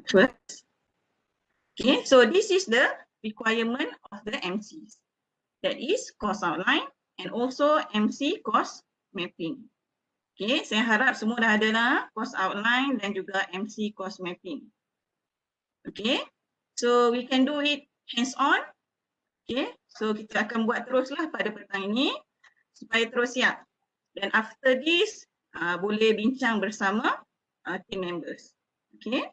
first. Okay, so this is the requirement of the MCs. That is course outline and also MC course mapping. Okay, saya harap semua dah ada lah course outline dan juga MC course mapping. Okay, so we can do it hands on. Okay, so kita akan buat teruslah pada petang ini supaya terus siap. Dan after this, boleh bincang bersama team members. Okay.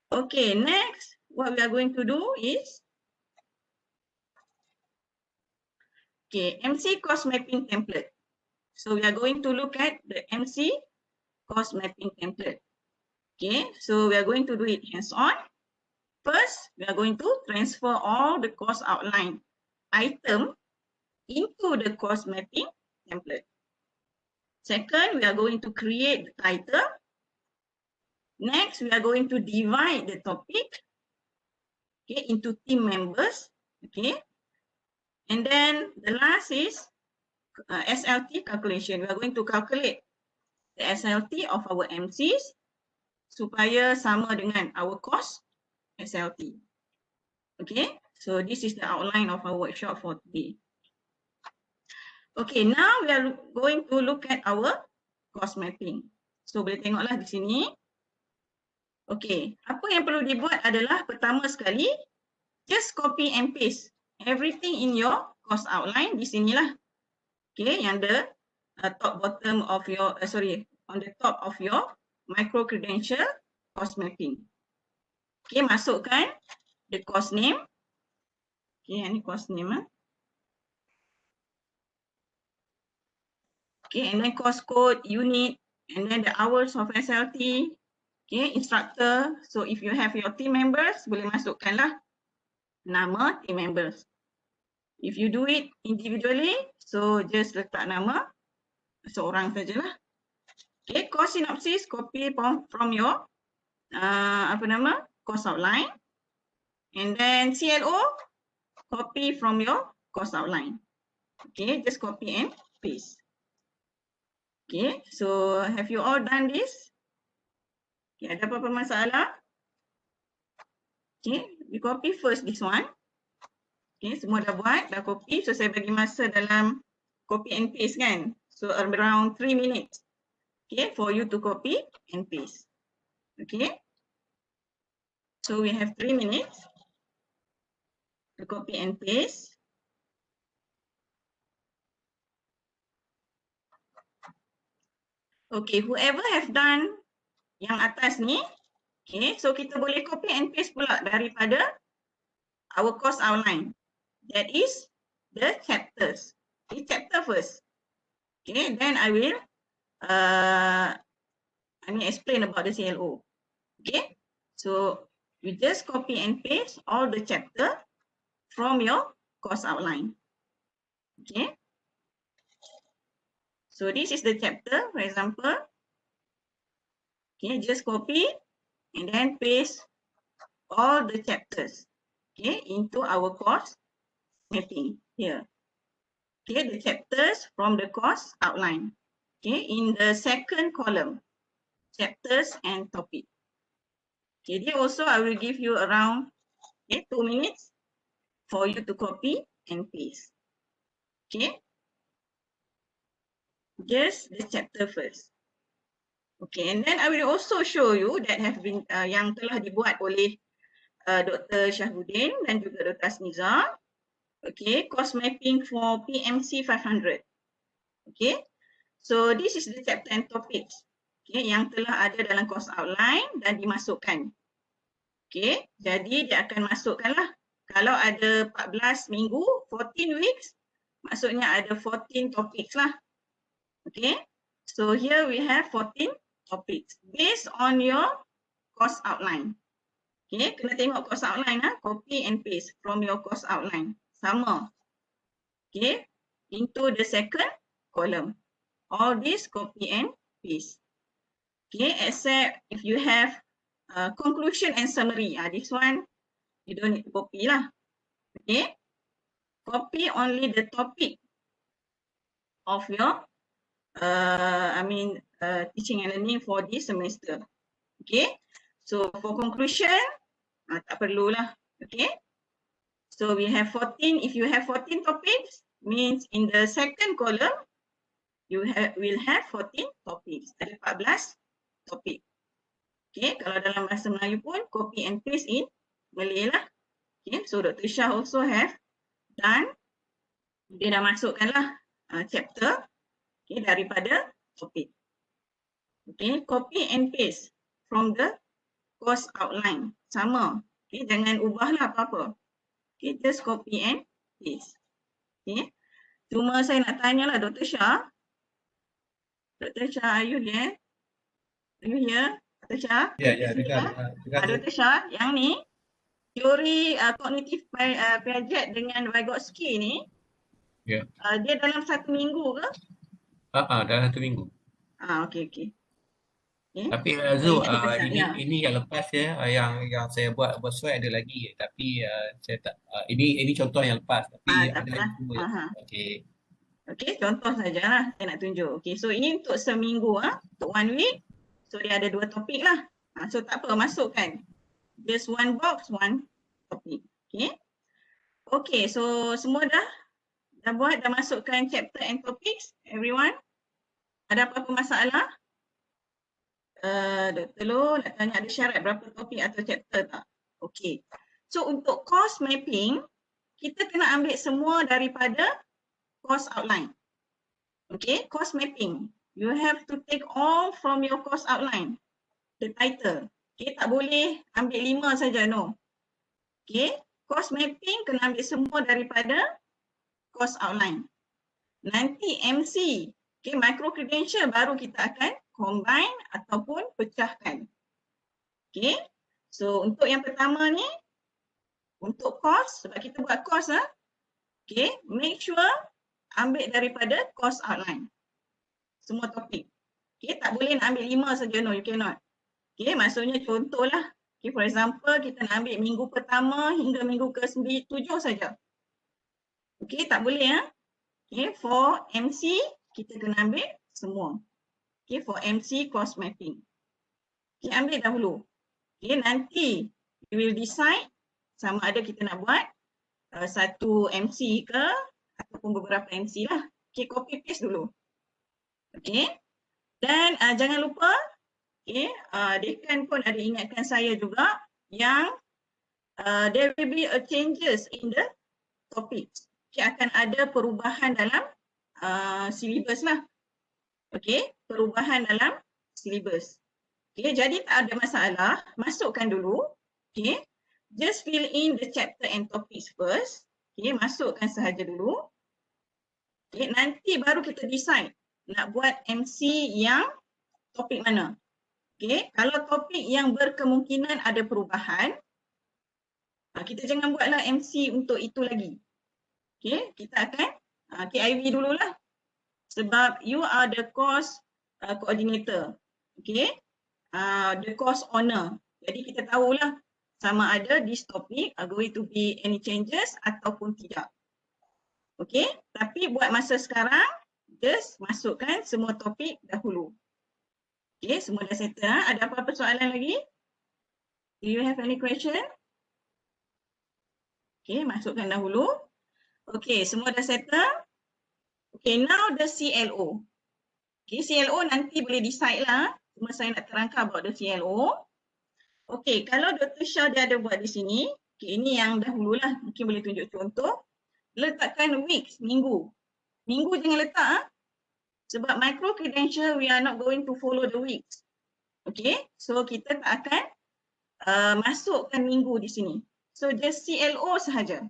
Okay, next what we are going to do is MC course mapping template. So we are going to look at the MC course mapping template. Okay, so we are going to do it hands-on. First, we are going to transfer all the course outline item into the course mapping template. Second, we are going to create the title. Next, we are going to divide the topic, okay, into team members. Okay, and then the last is SLT calculation. We are going to calculate the SLT of our MCs supaya sama dengan our course SLT. Okay, so this is the outline of our workshop for today. Okay, now we are going to look at our course mapping. So boleh tengoklah di sini. Okay, apa yang perlu dibuat adalah pertama sekali, just copy and paste everything in your course outline di sinilah. Okay, yang the top bottom of your, on the top of your micro credential course mapping. Okay, masukkan the course name. Okay, ini course name. Okay, and then course code, unit, and then the hours of SLT. Okay, instructor. So if you have your team members, boleh masukkanlah nama team members. If you do it individually, so just letak nama seorang sajalah. Okay, course synopsis, copy from your course outline. And then CLO, copy from your course outline. Okay, just copy and paste. Okay, so have you all done this? Okay, ada apa-apa masalah? Okay, we copy first this one. Okay, semua dah buat, dah copy. So saya bagi masa dalam copy and paste kan. So around 3 minutes. Okay, for you to copy and paste. Okay. So we have 3 minutes to copy and paste. Okay, whoever have done yang atas ni, okay, so kita boleh copy and paste pula daripada our course outline. That is the chapters. Okay, chapter first. Okay, then I will explain about the CLO. Okay, so you just copy and paste all the chapter from your course outline. Okay. So this is the chapter, for example. Okay, just copy and then paste all the chapters, okay, into our course mapping here. Okay, the chapters from the course outline. Okay, in the second column, chapters and topic. Okay, here also I will give you around 2 minutes for you to copy and paste. Okay. Just the chapter first. Okay, and then I will also show you that have been yang telah dibuat oleh Dr. Shahbudin dan juga Dr. Asmiza. Okay, course mapping for PMC 500. Okay, so this is the chapter and topics. Okay, yang telah ada dalam course outline dan dimasukkan. Okay, jadi dia akan masukkanlah. Kalau ada 14 minggu, 14 weeks, maksudnya ada 14 topics lah. Okay, so here we have 14 topics based on your course outline. Okay, kena tengok course outline lah, copy and paste from your course outline. Sama. Okay, into the second column. All this copy and paste. Okay, except if you have conclusion and summary. This one you don't need to copy lah. Okay, copy only the topic of your teaching and learning for this semester. Okay, So for conclusion, tak perlulah. Okay. So we have 14. If you have 14 topics, means in the second column, you will have 14 topics. Ada 14 topik. Okay. Kalau dalam bahasa Melayu pun, copy and paste in Malay lah. Okay. So Dr. Shah also have done. Dia dah masukkanlah chapter daripada topik. Okay. Copy and paste from the course outline. Sama. Okay. Jangan ubahlah apa-apa. Okay. Just copy and paste. Okay. Cuma saya nak tanyalah Dr. Shah. Dr. Shah, are you there? Are you here? Dr. Shah? Ya, dengar. Dr. Shah, yang ni, teori kognitif Piaget dengan Vygotsky ni, dia dalam 1 minggu ke? Dalam 1 minggu. Okey. Okay. Tapi Zul, ini yang lepas ya, yang saya buat slide ada lagi, tapi saya tak. Ini contoh yang lepas, tapi ada lagi 2. Okey. Okey, contoh sajalah saya nak tunjuk. Okey, so ini untuk seminggu, untuk 1 week. So dia ada 2 topik lah. So tak apa, masukkan. Just 1 box, 1 topik. Okey. Okey, so semua dah buat, dah masukkan chapter and topics, everyone? Ada apa-apa masalah? Dr. Loh nak tanya ada syarat berapa topik atau chapter tak? Okey. So untuk course mapping, kita kena ambil semua daripada course outline. Okay, course mapping. You have to take all from your course outline. The title. Okay, tak boleh ambil 5 saja, no. Okay, course mapping kena ambil semua daripada course outline. Nanti MC, okay, micro credential baru kita akan combine ataupun pecahkan. Okay, so untuk yang pertama ni, untuk course, sebab kita buat course okay, make sure ambil daripada course outline. Semua topik. Okay, tak boleh nak ambil 5 saja, no, you cannot. Okay, maksudnya contohlah. Okay, for example, kita nak ambil minggu pertama hingga minggu ke-7 saja. Okay, tak boleh. Okay, for MC, kita kena ambil semua. Okay, for MC course mapping. Okay, ambil dahulu. Okay, nanti we will decide sama ada kita nak buat satu MC ke ataupun beberapa MC lah. Okay, copy paste dulu. Okay, dan jangan lupa, okay, Dekan pun ada ingatkan saya juga yang there will be a changes in the topics. Okay, akan ada perubahan dalam syllabus lah. Okay, perubahan dalam syllabus. Okay, jadi tak ada masalah, masukkan dulu. Okay, just fill in the chapter and topics first. Okay, masukkan sahaja dulu. Okay, nanti baru kita decide nak buat MC yang topik mana. Okay, kalau topik yang berkemungkinan ada perubahan, kita jangan buatlah MC untuk itu lagi. Okay, kita akan KIV dululah. Sebab you are the course coordinator. Okay, the course owner. Jadi kita tahulah sama ada this topic are going to be any changes ataupun tidak. Okay, tapi buat masa sekarang, just masukkan semua topik dahulu. Okay, semua dah settle. Ada apa-apa soalan lagi? Do you have any question? Okay, masukkan dahulu. Okay, semua dah settle. Okay, now the CLO. Okay, CLO nanti boleh decide lah. Cuma saya nak terangkan about the CLO. Okay, kalau Dr. Shah dia ada buat di sini. Okay, ini yang dahululah. Mungkin boleh tunjuk contoh. Letakkan weeks, minggu. Minggu jangan letak. Sebab micro credential, we are not going to follow the weeks. Okay, so kita tak akan masukkan minggu di sini. So just CLO sahaja.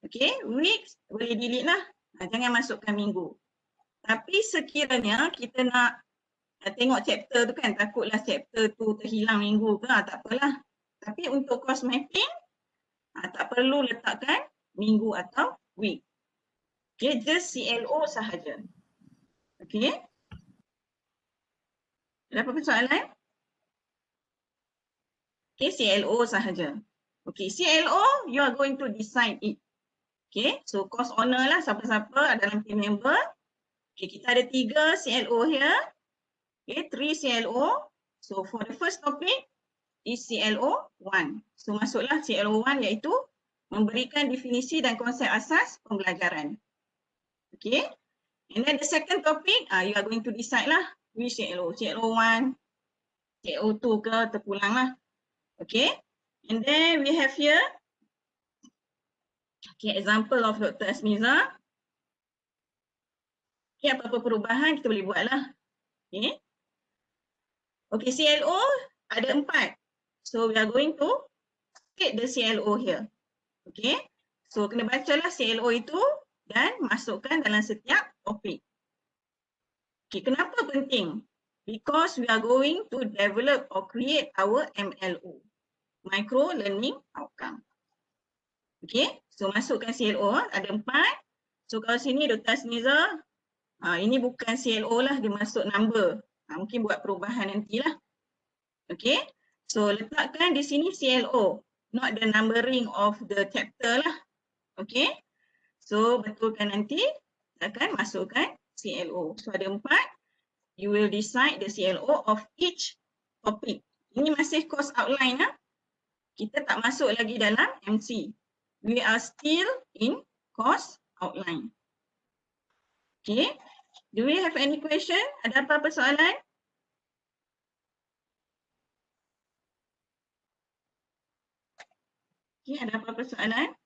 Okay, weeks boleh delete lah. Jangan masukkan minggu. Tapi sekiranya kita nak tengok chapter tu kan, takutlah chapter tu terhilang minggu ke, tak apalah. Tapi untuk course mapping, tak perlu letakkan minggu atau week. Okay, just CLO sahaja. Okay. Ada apa-apa soalan? Okay, CLO sahaja. Okay, CLO, you are going to decide it. Okay, so course owner lah, siapa-siapa dalam team member. Okay, kita ada 3 CLO here. Okay, 3 CLO. So for the first topic, is CLO1. So masuklah CLO1 iaitu memberikan definisi dan konsep asas pembelajaran. Okay. And then the second topic, you are going to decide lah which CLO. CLO1, CLO2 ke, terpulang lah. Okay. And then we have here, okay, example of Dr. Asmiza. Okay, apa-apa perubahan kita boleh buat lah. Okay. Okay, CLO ada 4. So we are going to state the CLO here. Okay. So kena bacalah CLO itu dan masukkan dalam setiap topik. Okay, kenapa penting? Because we are going to develop or create our MLO, Micro Learning Outcome. Okay, so masukkan CLO, ada 4. So kalau sini Dr. Asmiza, ini bukan CLO lah, dia masuk number. Mungkin buat perubahan nantilah. Okay, so letakkan di sini CLO, not the numbering of the chapter lah. Okay, so betulkan nanti, akan masukkan CLO. So ada 4. You will decide the CLO of each topic. Ini masih course outline lah. Kita tak masuk lagi dalam MC. We are still in course outline. Okay. Do we have any question? Ada apa-apa soalan? Okay, ada apa-apa soalan?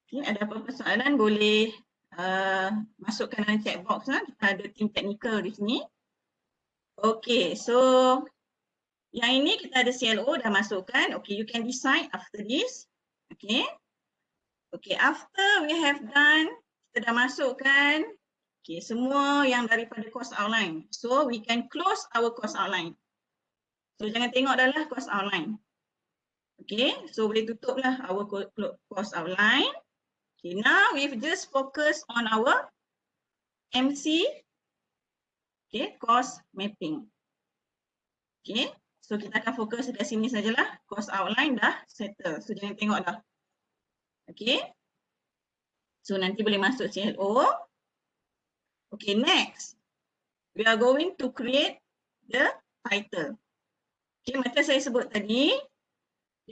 Okay, ada apa-apa soalan boleh masukkan dalam chat box lah. Kita ada tim teknikal di sini. Okay, so yang ini kita ada CLO dah masukkan. Okay, you can decide after this. Okay. Okay, after we have done, kita dah masukkan okay, semua yang daripada course outline. So we can close our course outline. So jangan tengok dah lah course outline. Okay, so boleh tutup lah our course outline. Okay, now we've just focus on our MC, okay, course mapping. Okay, so kita akan fokus di sini sajalah. Course outline dah settle. So jangan tengok dah. Okay, so nanti boleh masuk CLO. Okay, next we are going to create the title. Okay, macam saya sebut tadi,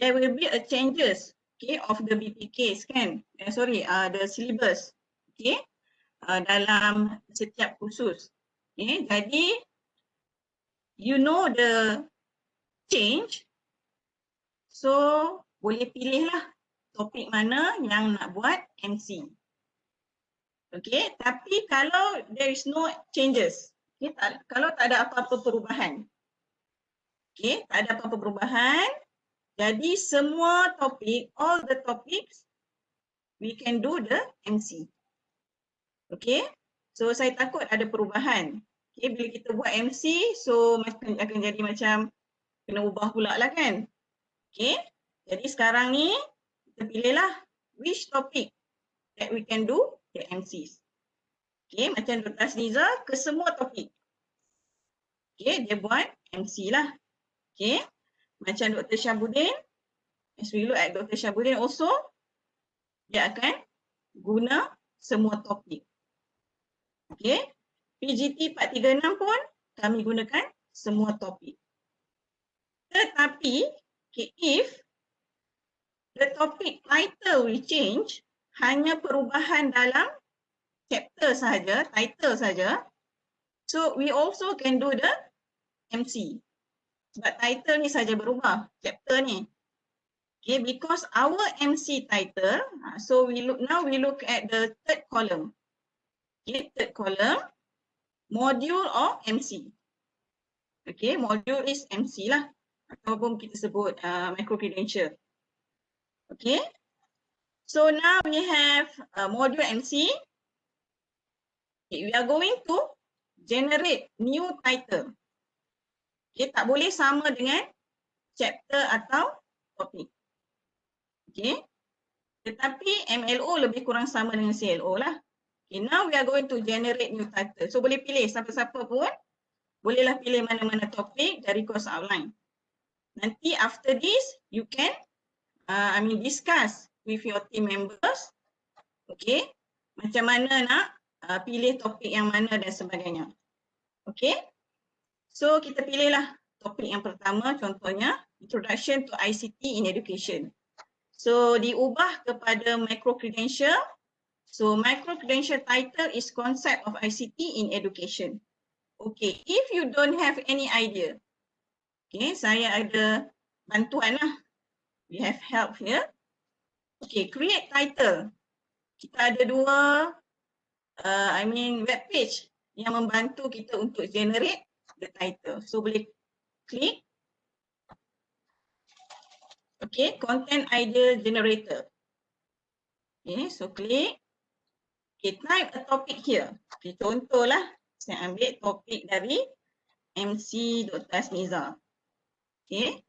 there will be a changes. Okay, of the BPKs kan, the syllabus, okay, dalam setiap kursus. Okay, jadi you know the change, so boleh pilihlah topik mana yang nak buat MC. Okay, tapi kalau there is no changes, okay, kalau tak ada apa-apa perubahan, okay, tak ada apa-apa perubahan, jadi semua topik, all the topics, we can do the MC. Okay, so saya takut ada perubahan. Okay, bila kita buat MC, so akan jadi macam kena ubah pula lah kan. Okay, jadi sekarang ni kita pilihlah which topic that we can do the MCs. Okay, macam Dr. Asmiza ke semua topik. Okay, dia buat MC lah. Okay, macam Dr. Syahbudin, as we look at Dr. Syahbudin also, dia akan guna semua topik. Okay, PGT 436 pun kami gunakan semua topik. Tetapi, okay, if the topic title we change, hanya perubahan dalam chapter sahaja, title saja, so we also can do the MC. Sebab title ni saja berubah, chapter ni. Okay, because our MC title, so now we look at the third column. Okay, third column, module or MC. Okay, module is MC lah. Ataupun kita sebut micro credential. Okay, so now we have module MC. Okay, we are going to generate new title. Okay, tak boleh sama dengan chapter atau topik. Okay, tetapi MLO lebih kurang sama dengan CLO lah. Okay, now we are going to generate new title. So boleh pilih siapa-siapa pun, bolehlah pilih mana-mana topik dari course outline. Nanti after this, you can discuss with your team members. Okay, macam mana nak pilih topik yang mana dan sebagainya. Okay, so kita pilihlah topik yang pertama, contohnya Introduction to ICT in Education. So diubah kepada micro credential. So micro credential title is Concept of ICT in Education. Okay, if you don't have any idea, okay, saya ada bantuan lah. We have help here. Okay, create title. Kita ada dua web page yang membantu kita untuk generate the title. So boleh klik. Okay, content idea generator. Okay, so klik. Okay, type a topic here. Okay, contohlah saya ambil topik dari MC Dr. Asniza. Okay,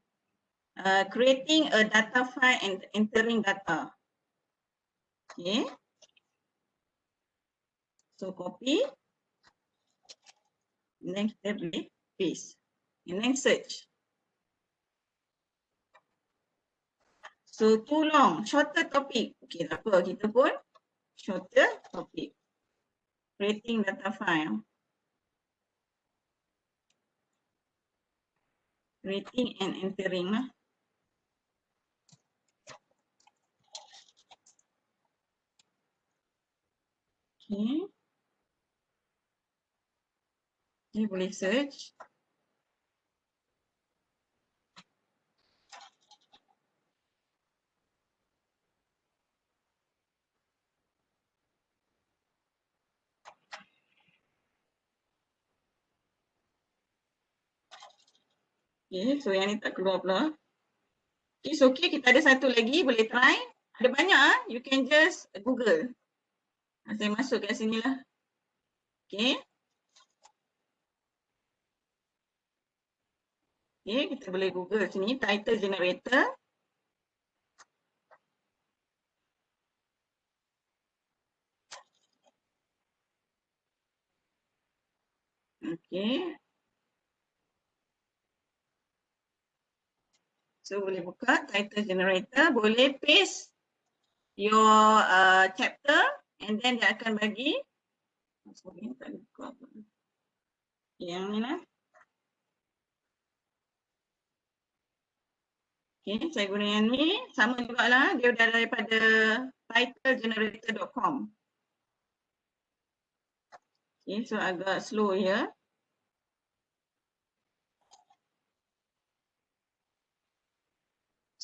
creating a data file and entering data. Okay, so copy. And then kita boleh paste. And then search. So too long, shorter topic. Okay, tak apa, kita pun shorter topic. Creating data file. Creating and entering lah. Okay. Dia boleh search. Okay, so yang ni tak keluar pula. It's okay, kita ada satu lagi, boleh try. Ada banyak ah, you can just Google. Saya masuk kat sini lah. Okay. Okay, kita boleh Google sini, title generator. Okay. So boleh buka title generator, boleh paste your chapter and then dia akan bagi. Sorry, tak buka apa. Yang ni lah. Okay, saya guna yang ni. Sama jugalah, dia dah daripada titlegenerator.com. Okay, so agak slow ya.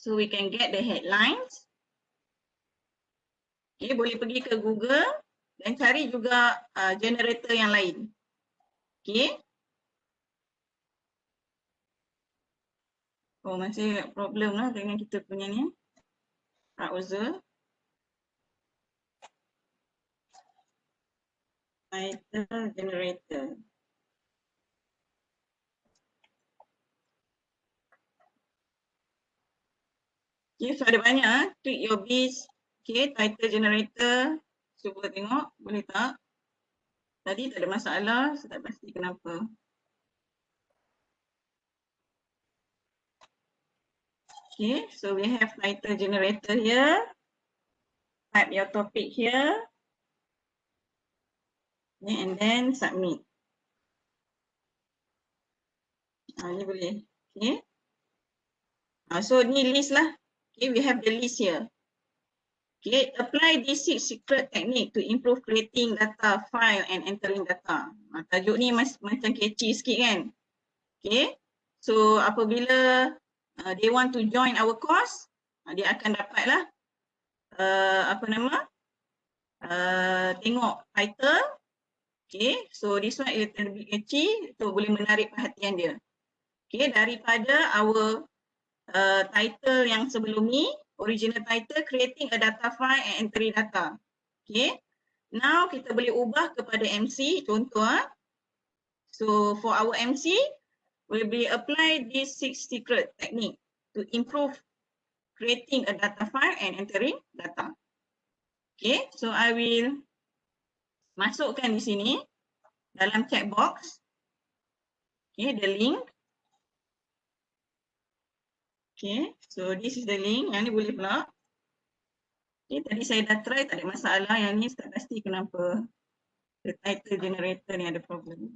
So we can get the headlines. Okay, boleh pergi ke Google dan cari juga generator yang lain. Okay. Oh, masih problem lah dengan kita punya ni. Browser. Title generator. Okay, so ada banyak. Tweak your biz. Okay, title generator. Cuba tengok, boleh tak? Tadi tak ada masalah, saya tak pasti kenapa. Okay, so we have title generator here. Type your topic here. Okay, and then submit. Ni boleh. Okay. So ni list lah. Okay, we have the list here. Okay, apply this 6 secret technique to improve creating data file and entering data. Tajuk ni macam catchy sikit kan. Okay, so apabila they want to join our course, dia akan dapatlah tengok title. Okay, so this one is a little bit catchy, so boleh menarik perhatian dia. Okay, daripada our title yang sebelum ni, original title, creating a data file and entry data. Okay, now kita boleh ubah kepada MC, contoh. So for our MC, we will apply this 6 secret technique to improve creating a data file and entering data. Okay, so I will masukkan di sini dalam chat box. Okay, the link. Okay, so this is the link. Yang ni boleh pula. Okay, tadi saya dah try, tak ada masalah. Yang ni tak pasti kenapa. The title generator ni ada problem.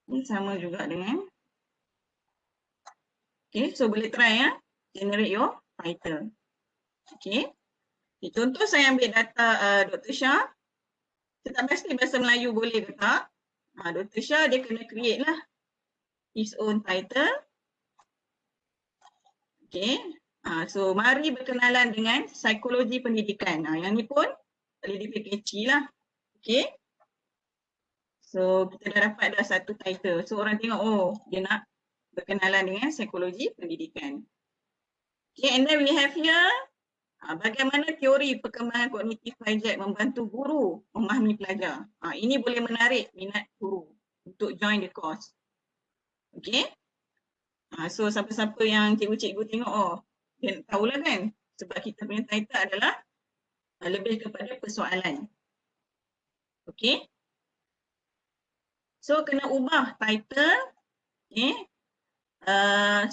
Ini sama juga dengan. Okay, so boleh try ya. Generate your title. Okay. Contoh saya ambil data Dr. Shah. Saya tak pasti bahasa Melayu boleh ke tak. Dr. Shah dia kena create lah his own title. Okay. So mari berkenalan dengan psikologi pendidikan. Yang ni pun boleh dipekeci lah. Okay. So kita dah dapat dah satu title. So orang tengok, oh dia nak berkenalan dengan psikologi pendidikan. Okay, and then we have here bagaimana teori perkembangan kognitif Hijack membantu guru memahami pelajar. Ini boleh menarik minat guru untuk join the course. Okay. So siapa-siapa yang cikgu-cikgu tengok, oh dia tahulah kan, sebab kita punya title adalah lebih kepada persoalan. Okay. So kena ubah title. Okay.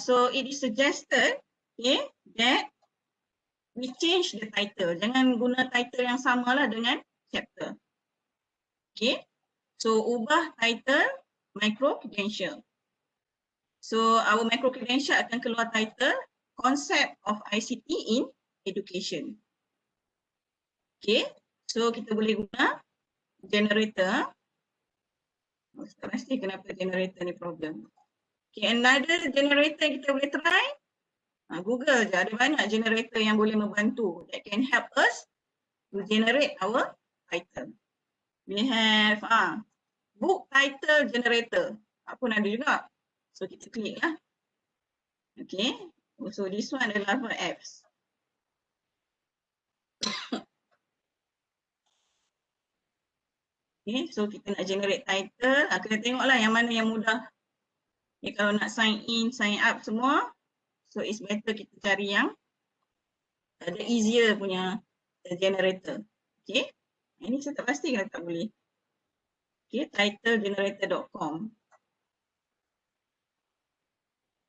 So it is suggested, okay, that we change the title. Jangan guna title yang samalah dengan chapter. Okay. So ubah title micro credential. So our micro credential akan keluar title Concept of ICT in Education. Okay. So kita boleh guna generator. Tak pasti kenapa generator ni problem. Okay, another generator kita boleh try. Google je, ada banyak generator yang boleh membantu that can help us to generate our title. We have book title generator. Pun ada juga. So kita klik lah. Okay. So this one adalah for apps. Okay, so kita nak generate title. Kena tengoklah yang mana yang mudah. Okay, kalau nak sign in, sign up semua. So it's better kita cari yang ada easier punya generator. Okay. Ini saya tak pasti kalau tak boleh. Okay, titlegenerator.com.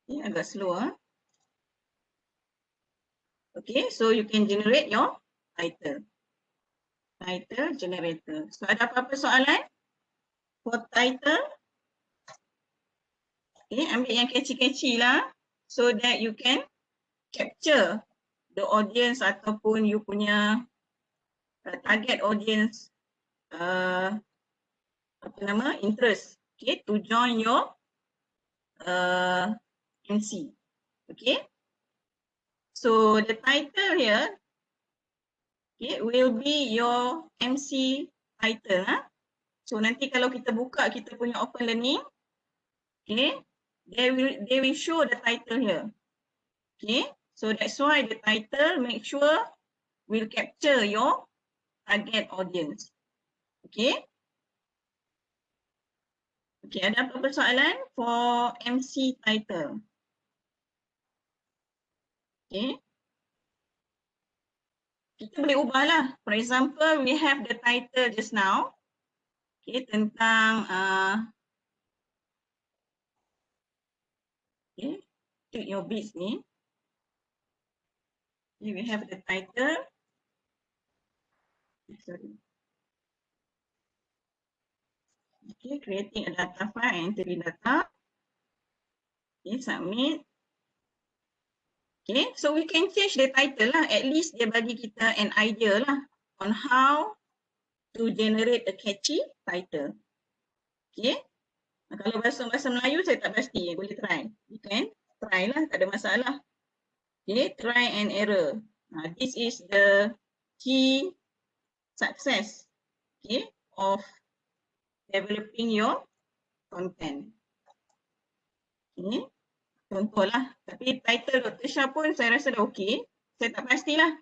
Okay, agak slow. Okay, so you can generate your title. Title generator. So ada apa-apa soalan? For title. Okay, ambil yang catchy-catchy lah. So that you can capture the audience ataupun you punya target audience interest, okay, to join your MC. Okay. So the title here, okay, will be your MC title. So nanti kalau kita buka kita punya open learning, okay, they will show the title here. Okay. So that's why the title make sure will capture your target audience. Okay. Okay, ada apa-apa soalan for MC title? Okay. Kita boleh ubahlah. For example, we have the title just now. Okay, tentang okay, take your beats ni. Okay, we have the title. Sorry. Okay, creating a data file and entering data. Okay, submit. Okay, so we can change the title lah. At least dia bagi kita an idea lah on how to generate a catchy title. Okay. Kalau bahasa Melayu saya tak pasti, boleh try. You can try lah, tak ada masalah. Okay, try and error. This is the key success, okay, of developing your content. Okay. Contohlah, tapi title Dr. Shah pun saya rasa dah okey. Saya tak pastilah.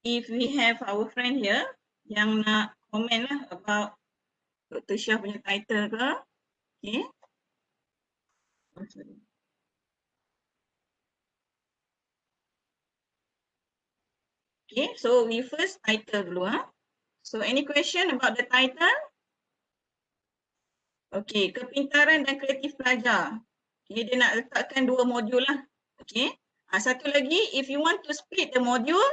If we have our friend here yang nak komen lah about Dr. Shah punya title ke. Okay. Oh, sorry. Okay, so we first title dulu. So any question about the title? Okay, kepintaran dan kreatif pelajar. Okay, dia nak letakkan 2 modul lah. Okay. Satu lagi, if you want to split the module,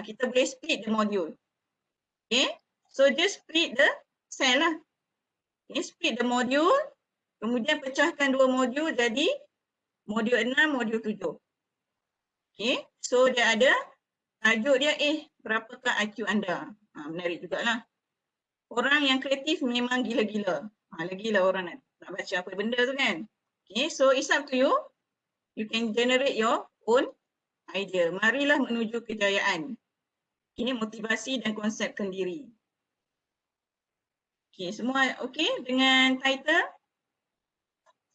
kita boleh split the module. Okay, so just split the cell lah. Okay, split the module, kemudian pecahkan dua modul jadi modul 6, modul 7. Okay, so dia ada tajuk dia, berapakah IQ anda? Menarik jugalah. Orang yang kreatif memang gila-gila. Lagilah orang nak baca apa benda tu kan. Okay, so it's up to you. You can generate your own idea. Marilah menuju kejayaan. Ini motivasi dan konsepkan diri. Okay, semua okay dengan title?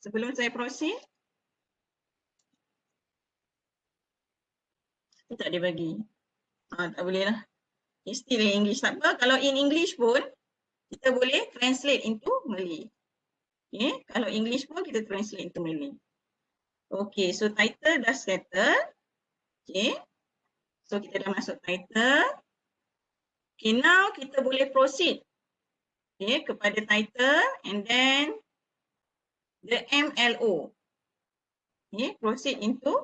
Sebelum saya proceed. Tak ada bagi. Tak boleh lah. Still in English. Tak apa. Kalau in English pun, kita boleh translate into Malay. Okay. Kalau English pun, kita translate into Malay. Okay. So, title dah settle. Okay. So, kita dah masuk title. Okay. Now, kita boleh proceed. Okay. Kepada title and then the MLO. Okay. Proceed into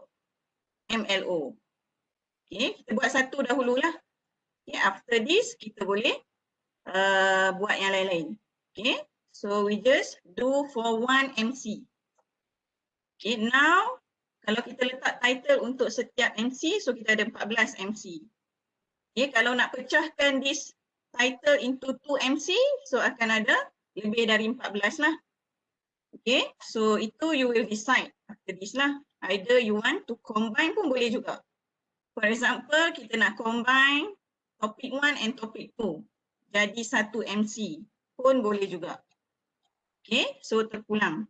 MLO. Okay. Kita buat satu dahululah. Okay. After this, kita boleh buat yang lain-lain. Okay. So, we just do for one MC. Okay. Now, kalau kita letak title untuk setiap MC, so kita ada 14 MC. Okay. Kalau nak pecahkan this title into 2 MC, so akan ada lebih dari 14 lah. Okay. So, itu you will decide after this lah. Either you want to combine pun boleh juga. For example, kita nak combine topic 1 and topic 2. Jadi satu MC pun boleh juga. Okay, so terpulang.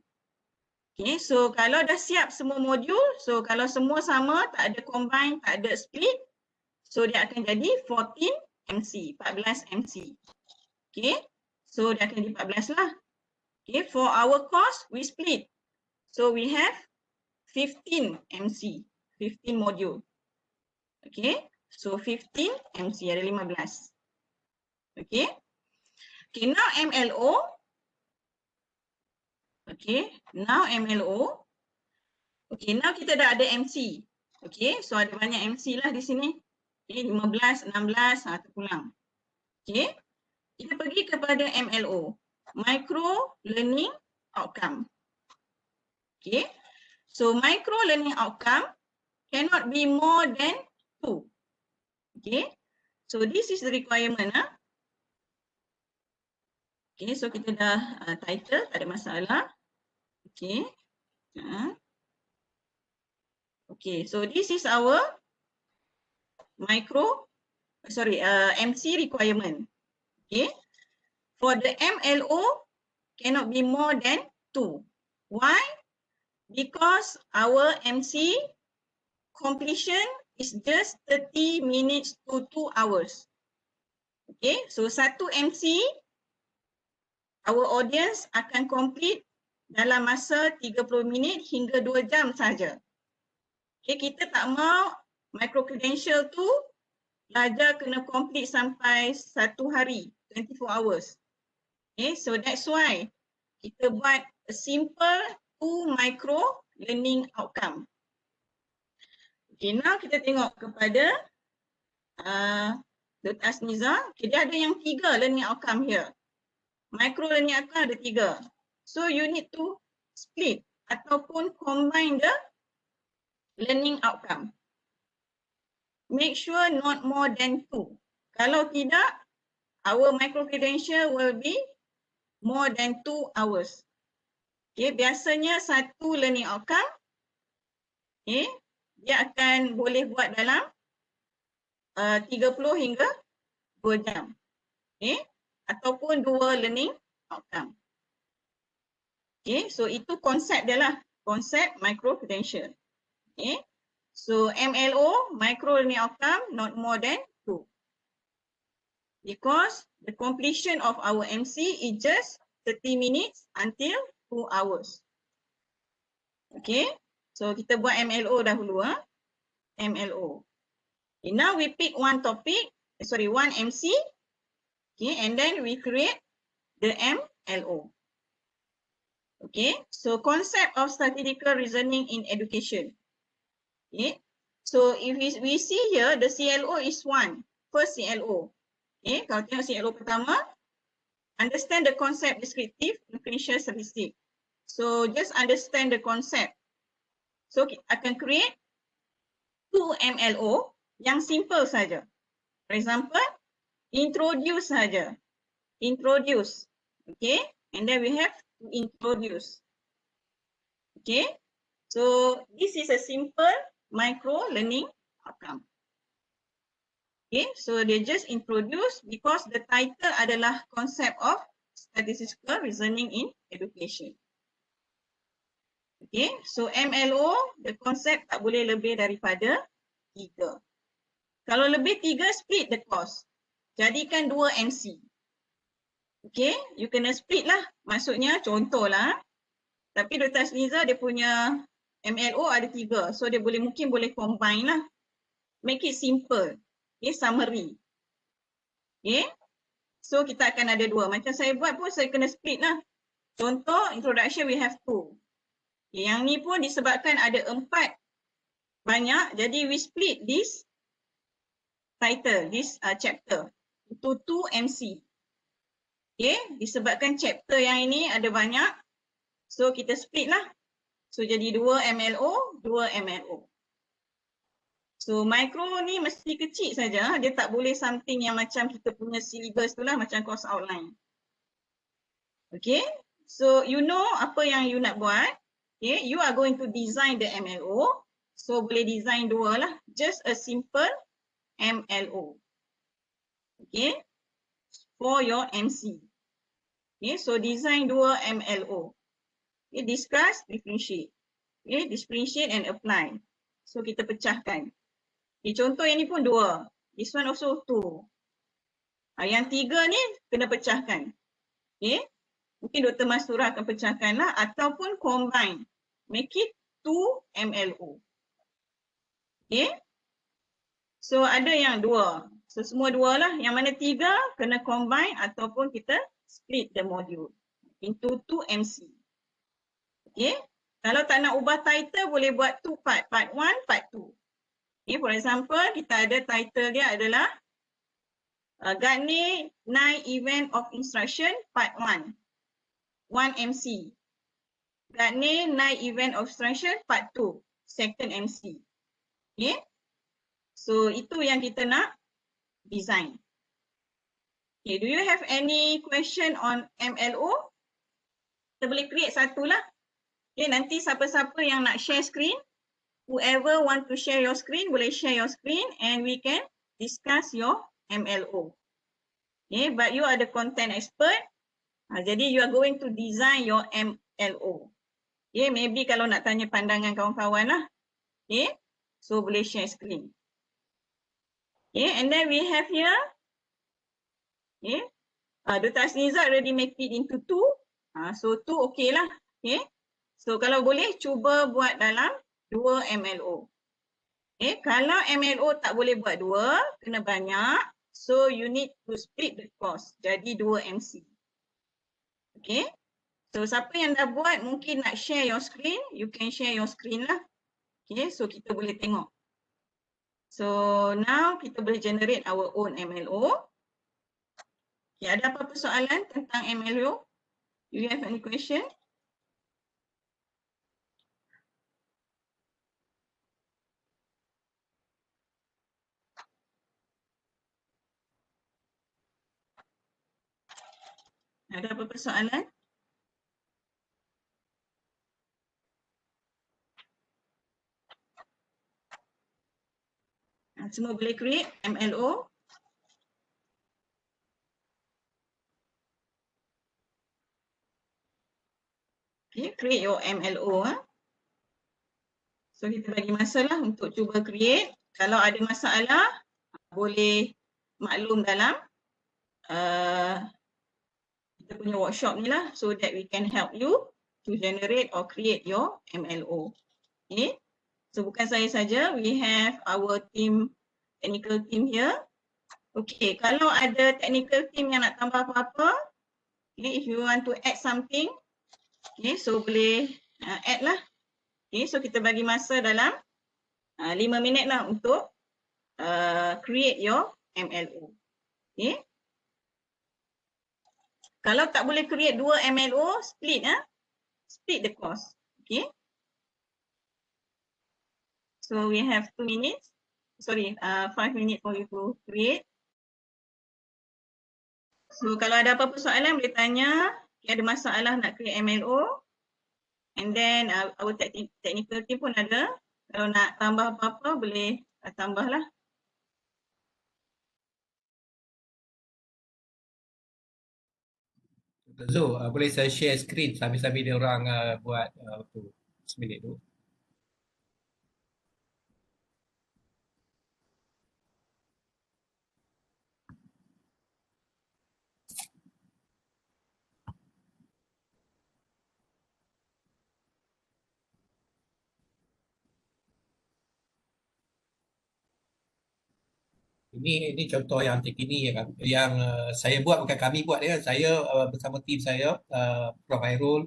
Okay, so kalau dah siap semua modul, so kalau semua sama, tak ada combine, tak ada split, so dia akan jadi 14 MC, 14 MC. Okay, so dia akan jadi 14 lah. Okay, for our course, we split. So we have 15 MC, 15 modul. Okay, so 15 MC, ada 15. Okay. Okay, now MLO. Okay, now MLO. Okay, now kita dah ada MC. Okay, so ada banyak MC lah di sini. Okay, 15, 16, terpulang. Okay, kita pergi kepada MLO. Micro Learning Outcome. Okay, so micro learning outcome cannot be more than 2. Okay, so this is the requirement. Okay, so kita dah title, tak ada masalah. Okay. Okay, so this is our MC requirement. Okay. For the MLO, cannot be more than 2. Why? Because our MC completion is just 30 minutes to 2 hours. Okay, so satu MC, our audience akan complete dalam masa 30 minit hingga 2 jam saja. Okay, kita tak mau micro credential tu belajar kena complete sampai 1 hari, 24 hours. Okay, so that's why kita buat a simple 2 micro learning outcome. Okay, now kita tengok kepada Dr. Asniza. Okay, dia ada yang 3 learning outcome here. Micro learning outcome ada 3. So you need to split ataupun combine the learning outcome. Make sure not more than 2. Kalau tidak, our micro credential will be more than 2 hours. Okay, biasanya satu learning outcome, okay, dia akan boleh buat dalam 30 hingga 2 jam. Okay, ataupun 2 learning outcome. Okay, so itu konsep dia lah, konsep micro credential. Okay, so MLO, micro learning outcome, not more than 2. Because the completion of our MC is just 30 minutes until 2 hours. Okay, so kita buat MLO dahulu. MLO. Okay, now we pick one topic, one MC. Okay, and then we create the MLO. Okay, so concept of statistical reasoning in education. Okay, So if we see here, the CLO is 1, first CLO. Okay, kalau tengok CLO pertama, understand the concept descriptive, differential statistic. So just understand the concept. So akan create 2 MLO yang simple saja. For example, introduce saja. Introduce. Okay, and then we have to introduce. Okay, so this is a simple micro learning outcome. Okay, so they just introduce because the title adalah concept of statistical reasoning in education. Okay, so MLO, the concept tak boleh lebih daripada 3. Kalau lebih 3, split the cost. Jadikan 2 MC. Okay, you kena split lah. Maksudnya contohlah. Tapi Dr. Asniza dia punya MLO ada 3. So dia mungkin boleh combine lah. Make it simple. Okay, summary. Okay, so kita akan ada 2. Macam saya buat pun saya kena split lah. Contoh, introduction we have 2. Okay, yang ni pun disebabkan ada 4 banyak. Jadi we split this title, this chapter into 2 MC. Okay, disebabkan chapter yang ini ada banyak. So kita split lah. So jadi 2 MLO, 2 MLO. So micro ni mesti kecil saja. Dia tak boleh something yang macam kita punya syllabus tu lah, macam course outline. Okay, so you know apa yang you nak buat. Okay, you are going to design the MLO. So boleh design 2 lah. Just a simple MLO. Okay, for your MC. Okay, so design 2 MLO. Okay, discuss, differentiate. Okay, differentiate and apply. So kita pecahkan. Okay, contoh yang ni pun 2. This one also 2. Yang 3 ni kena pecahkan. Okay, mungkin Dr. Mastura akan pecahkan lah ataupun combine. Make it 2 MLO. Okay, so ada yang 2. So semua 2 lah. Yang mana 3 kena combine ataupun kita split the module into 2 MC. Okay, kalau tak nak ubah title boleh buat 2 part. Part 1, part 2. Okay, for example, kita ada title dia adalah Gartner 9 Event of Instruction Part 1. 1 MC. Gartner 9 Event of Instruction Part 2. Second MC. Okay, so itu yang kita nak design. Okay, do you have any question on MLO? Kita boleh create satu lah. Okay, nanti siapa-siapa yang nak share screen, whoever want to share your screen, boleh share your screen and we can discuss your MLO. Okay, but you are the content expert. Jadi you are going to design your MLO. Okay, maybe kalau nak tanya pandangan kawan-kawan lah. Okay, so boleh share screen. Okay, and then we have here. Okay, Dr. Asniza already make it into 2. So 2 okay lah. Okay, so kalau boleh cuba buat dalam 2 MLO. Okay, kalau MLO tak boleh buat 2, kena banyak. So you need to split the cost. Jadi 2 MC. Okay, so siapa yang dah buat mungkin nak share your screen, you can share your screen lah. Okay, so kita boleh tengok. So now kita boleh generate our own MLO. Okay, ada apa-apa soalan tentang MLO? Do you have any question? Ada apa-apa soalan? Semua boleh create MLO. Okay, create your MLO. So kita bagi masa lah untuk cuba create. Kalau ada masalah, boleh maklum dalam kita punya workshop ni lah, so that we can help you to generate or create your MLO. Okay, so bukan saya saja, we have our team, technical team here. Okay, kalau ada technical team yang nak tambah apa-apa, okay, if you want to add something, okay, so boleh add lah. Okay, so kita bagi masa dalam 5 minit lah untuk create your MLO. Okay. Kalau tak boleh create 2 MLO, split the cost. Okay. So we have 2 minutes. Sorry, 5 minutes for you to create. So kalau ada apa-apa soalan boleh tanya. Okay, ada masalah nak create MLO. And then our technical team pun ada. Kalau nak tambah apa-apa boleh tambahlah. Dr. Zul, boleh saya share screen sambil-sambil dia orang buat tu seminit tu. Ini contoh yang terkini yang saya buat, bukan kami buat ya. Saya bersama tim saya, Prof. Hairul,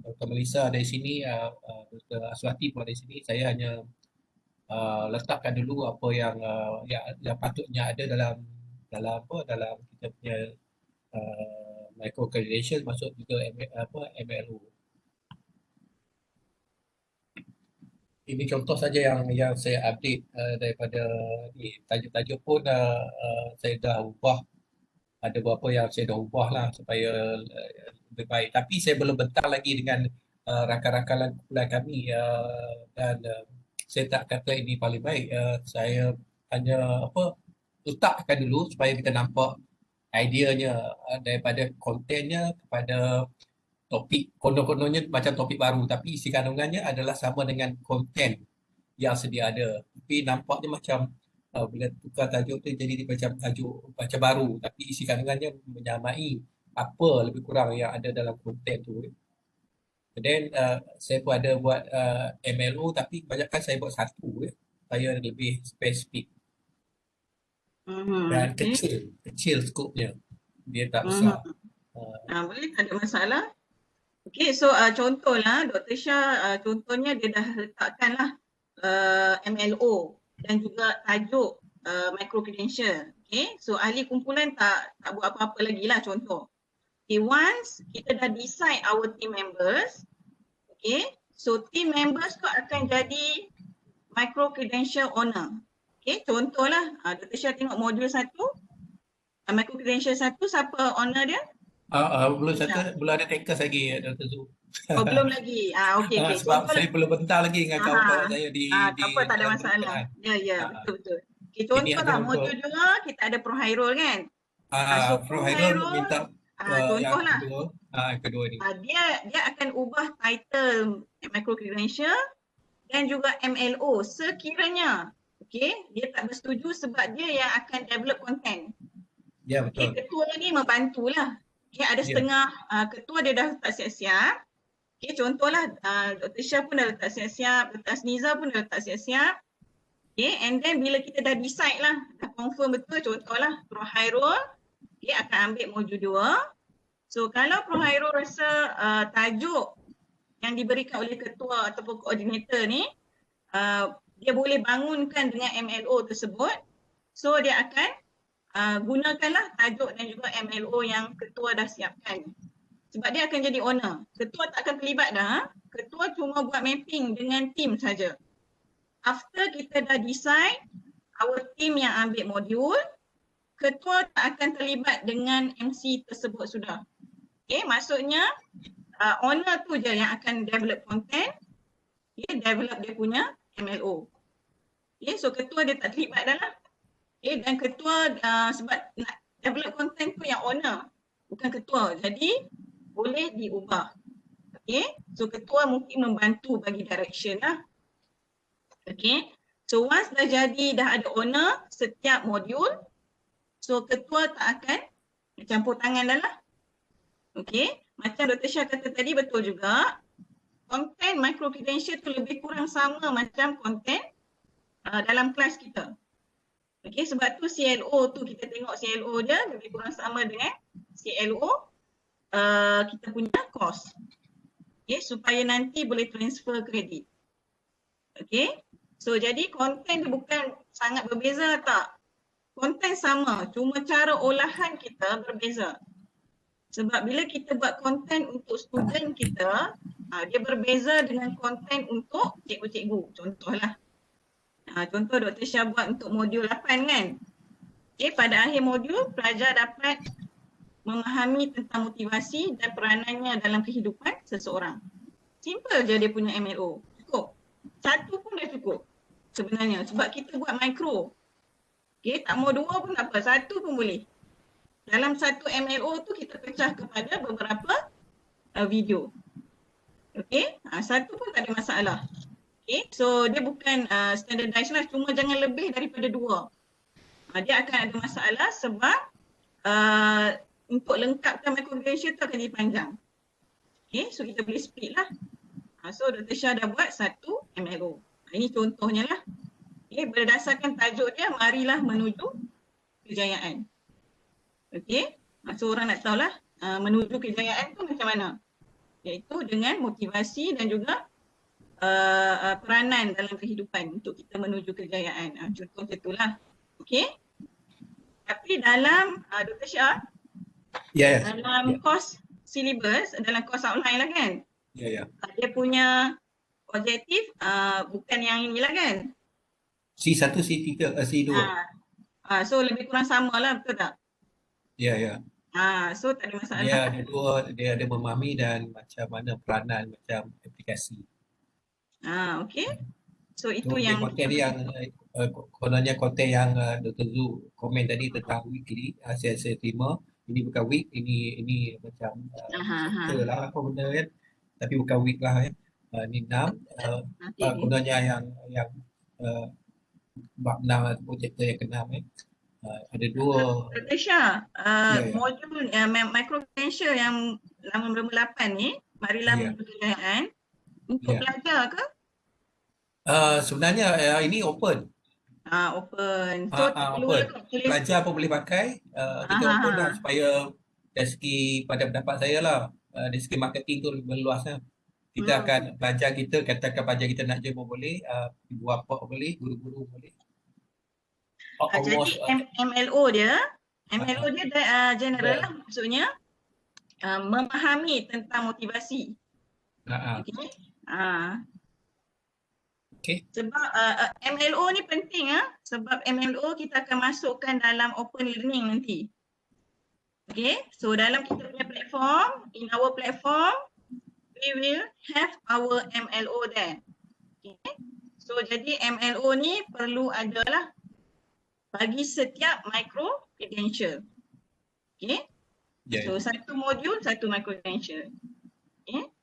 Dr. Melissa dari sini, Dr. Aswati pun dari sini. Saya hanya letakkan dulu apa yang patutnya ada dalam kita punya micro credential, masuk juga MLO. Ini contoh saja yang saya update daripada ni. Tajuk-tajuk pun saya dah ubah. Ada beberapa yang saya dah ubah lah supaya lebih baik. Tapi saya belum bentang lagi dengan rakan-rakan kumpulan kami dan saya tak kata ini paling baik. Saya hanya letakkan dulu supaya kita nampak ideanya daripada kontennya kepada topik. Konon-kononnya macam topik baru, tapi isi kandungannya adalah sama dengan konten yang sedia ada. Tapi nampaknya macam bila tukar tajuk tu jadi macam tajuk macam baru, tapi isi kandungannya menyamai apa lebih kurang yang ada dalam konten tu. Dan saya pun ada buat MLO, tapi kebanyakan saya buat satu. Saya lebih spesifik dan kecil skopnya. Dia tak besar. Boleh, tak ada masalah. Okay, so contohlah Dr. Shah, contohnya dia dah letakkanlah MLO dan juga tajuk micro credential. Okay, so ahli kumpulan tak buat apa-apa lagi lah contoh. Okay, once kita dah decide our team members, okay, so team members tu akan jadi micro credential owner. Okay, contohlah Dr. Shah tengok modul 1, micro credential 1, siapa owner dia? Belum ada tekas lagi, Dr. Zul. Oh, belum lagi. Okey. Sebab saya belum bentang lagi dengan kawan-kawan saya di apa, tak ada masalah. Ya, betul. Okey, contohlah modul 2 kita ada Prof. Hairul kan? So Prof. Hairul minta contohlah. Yang kedua ni. Dia akan ubah title micro credential dan juga MLO sekiranya dia tak bersetuju sebab dia yang akan develop content. Ya, betul. Ketua ni membantulah. Ada setengah ketua dia dah letak siap-siap. Contohlah Dr. Shah pun dah letak siap-siap, Dr. Asniza pun dah letak siap-siap. And then bila kita dah decide lah, dah confirm betul, contohlah Prof. Hairul akan ambil modul 2. So kalau Prof. Hairul rasa tajuk yang diberikan oleh ketua ataupun koordinator ni dia boleh bangunkan dengan MLO tersebut, so dia akan gunakanlah tajuk dan juga MLO yang ketua dah siapkan. Sebab dia akan jadi owner. Ketua tak akan terlibat dah. Ketua cuma buat mapping dengan tim saja. After kita dah decide our team yang ambil modul, ketua tak akan terlibat dengan MC tersebut sudah. Maksudnya owner tu je yang akan develop content, develop dia punya MLO. So ketua dia tak terlibat dah lah. Dan ketua sebab nak develop content tu yang owner, bukan ketua. Jadi boleh diubah. So ketua mungkin membantu bagi direction lah. So once dah jadi, dah ada owner setiap modul, so ketua tak akan campur tangan dah lah. Macam Dr. Shah kata tadi, betul juga. Konten micro credential tu lebih kurang sama macam konten dalam kelas kita. Sebab tu CLO tu, kita tengok CLO dia lebih kurang sama dengan CLO kita punya course. Supaya nanti boleh transfer kredit. So jadi konten dia bukan sangat berbeza tak. Konten sama, cuma cara olahan kita berbeza. Sebab bila kita buat konten untuk student kita, dia berbeza dengan konten untuk cikgu-cikgu. Contohlah. Contoh Dr. Syah buat untuk modul 8 kan. Okay, pada akhir modul, pelajar dapat memahami tentang motivasi dan peranannya dalam kehidupan seseorang. Simple je dia punya MLO. Cukup. Satu pun dah cukup sebenarnya. Sebab kita buat micro. Okay, tak mau dua pun tak apa. Satu pun boleh. Dalam satu MLO tu kita pecah kepada beberapa video. Okay, satu pun tak ada masalah. Okay, so dia bukan standardized lah. Cuma jangan lebih daripada 2. Dia akan ada masalah sebab untuk lengkapkan micro-credential tu akan jadi panjang. Okay, so kita boleh split lah. So Dr. Syah dah buat satu MLO. Ini contohnya lah. Okay, berdasarkan tajuk dia, marilah menuju kejayaan. Okay, so orang nak tahulah menuju kejayaan tu macam mana. Iaitu dengan motivasi dan juga peranan dalam kehidupan untuk kita menuju kejayaan. Contoh macam itulah. Okay. Tapi dalam Dr. Syah, dalam kos syllabus, dalam kos outline lah kan, dia punya objektif bukan yang inilah kan. C1, C3, C2. So lebih kurang sama lah, betul tak? Ya. So tak ada masalah. Dia ada memahami dan macam mana peranan macam aplikasi. Okay. So itu yang konten yang kononnya konten yang Dr. Zul komen tadi tentang weekly, saya terima. Ini bukan week, ini macam lah apa benda kan. Tapi bukan week lah kan. Ini 6 kononnya yang bab 6 ataupun chapter yang ke-6 kan. Ada 2. Dr. Syah, modul micro-credential yang nombor 8 ni, marilah menuju kejayaan, untuk pelajar ke? Sebenarnya ini open. Open. So open. Pelajar pun boleh pakai. Kita open lah supaya dari segi pada pendapat saya lah, dari segi marketing tu lebih meluas lah. Kita akan pelajar kita, katakan pelajar kita nak je pun boleh, ibu bapa boleh, guru-guru boleh. Jadi MLO dia general lah, maksudnya memahami tentang motivasi. Okay. Sebab MLO ni penting sebab MLO kita akan masukkan dalam open learning nanti. Okay, so dalam kita punya platform, in our platform, we will have our MLO there. Okay, so jadi MLO ni perlu adalah bagi setiap micro credential. Okay, so satu modul, satu micro credential. Okay.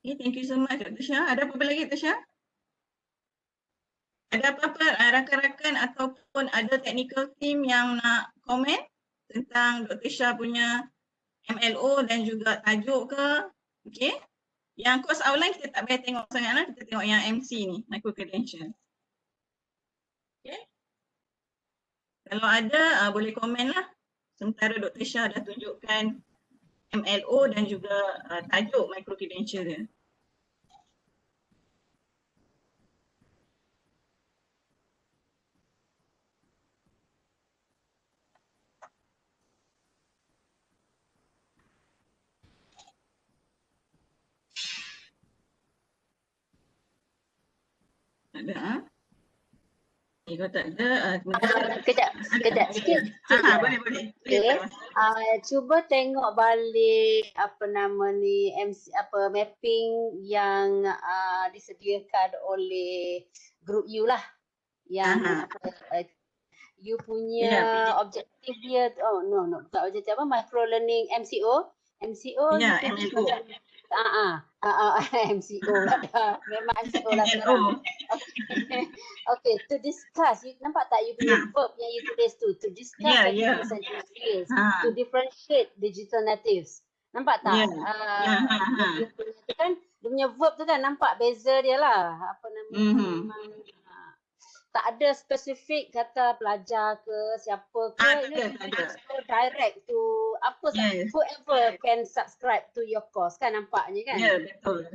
Okay, thank you so much Dr. Syah. Ada apa-apa lagi Dr. Syah? Ada apa-apa rakan-rakan ataupun ada technical team yang nak komen tentang Dr. Syah punya MLO dan juga tajuk ke? Okay. Yang course outline kita tak payah tengok sangat lah. Kita tengok yang MC ni, micro credential. Okay. Kalau ada boleh komen lah. Sementara Dr. Syah dah tunjukkan MLO dan juga tajuk micro credential dia. Ada kalau tak ada kejap sikit. Boleh. Okay. Cuba tengok balik apa nama ni mapping yang disediakan oleh group you lah. Yang you punya objektif dia bukan objektif micro learning MCO. MCO MCO lah dah. Memang MCO lah sekarang. Okay, to discuss. You nampak tak you punya verb yang you tulis tu? To discuss essential skills. To differentiate digital natives. Nampak tak? Kan dia punya verb tu kan nampak beza dia lah. Apa nama? Tak ada spesifik kata pelajar ke siapa ke, direct to whoever can subscribe to your course kan nampaknya kan.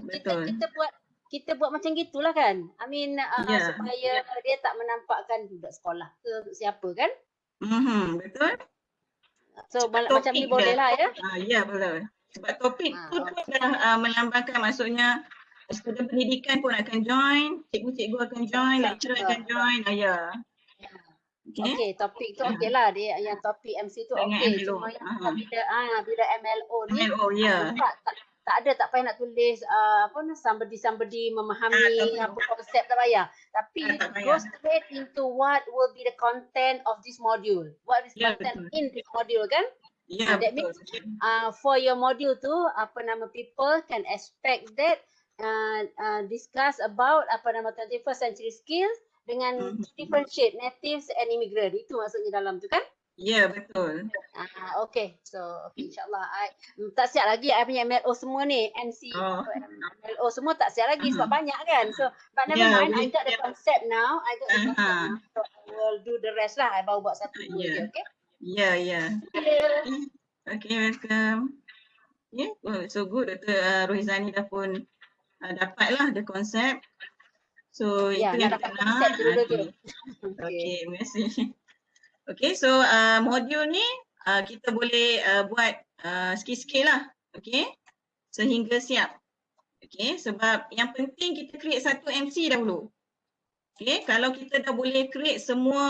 Betul. Kita buat kita buat macam gitulah kan. I mean Ya. supaya dia tak menampakkan budak sekolah ke siapa kan. Betul. So Sebab macam ni topik boleh dia. lah ya. Ya betul. Sebab topik tu dah melambangkan, maksudnya student pendidikan pun akan join, cikgu-cikgu akan join, lecturer akan join. Ya. Okey, topik tu okey lah, dia yang topik MC tu Dengan okey. MLO. Cuma yang bila MLO ni MLO, ya. tak ada, tak payah nak tulis somebody memahami apa konsep, tak payah. Tapi tak payah. go straight into what will be the content of this module. What is content in this module kan? Ya, That means for your module tu people can expect that discuss about 21st century skills dengan differentiate natives and immigrant. Itu maksudnya dalam tu kan? Ya, betul. Okay. So, insyaAllah. Tak siap lagi I punya MLO semua ni. MC, MLO semua tak siap lagi sebab banyak kan. So, but never mind. I got the concept now. So, I will do the rest lah. I baru buat satu dua je, okay? Ya. Okay, welcome. So good. Dr. Rohizani dah pun dapatlah the concept. So itu yang kita nak. Okay, terima kasih. Okay, so modul ni kita boleh buat sikit-sikit lah. Okay, sehingga siap. Okay, sebab yang penting kita create satu MC dahulu. Okay, kalau kita dah boleh create semua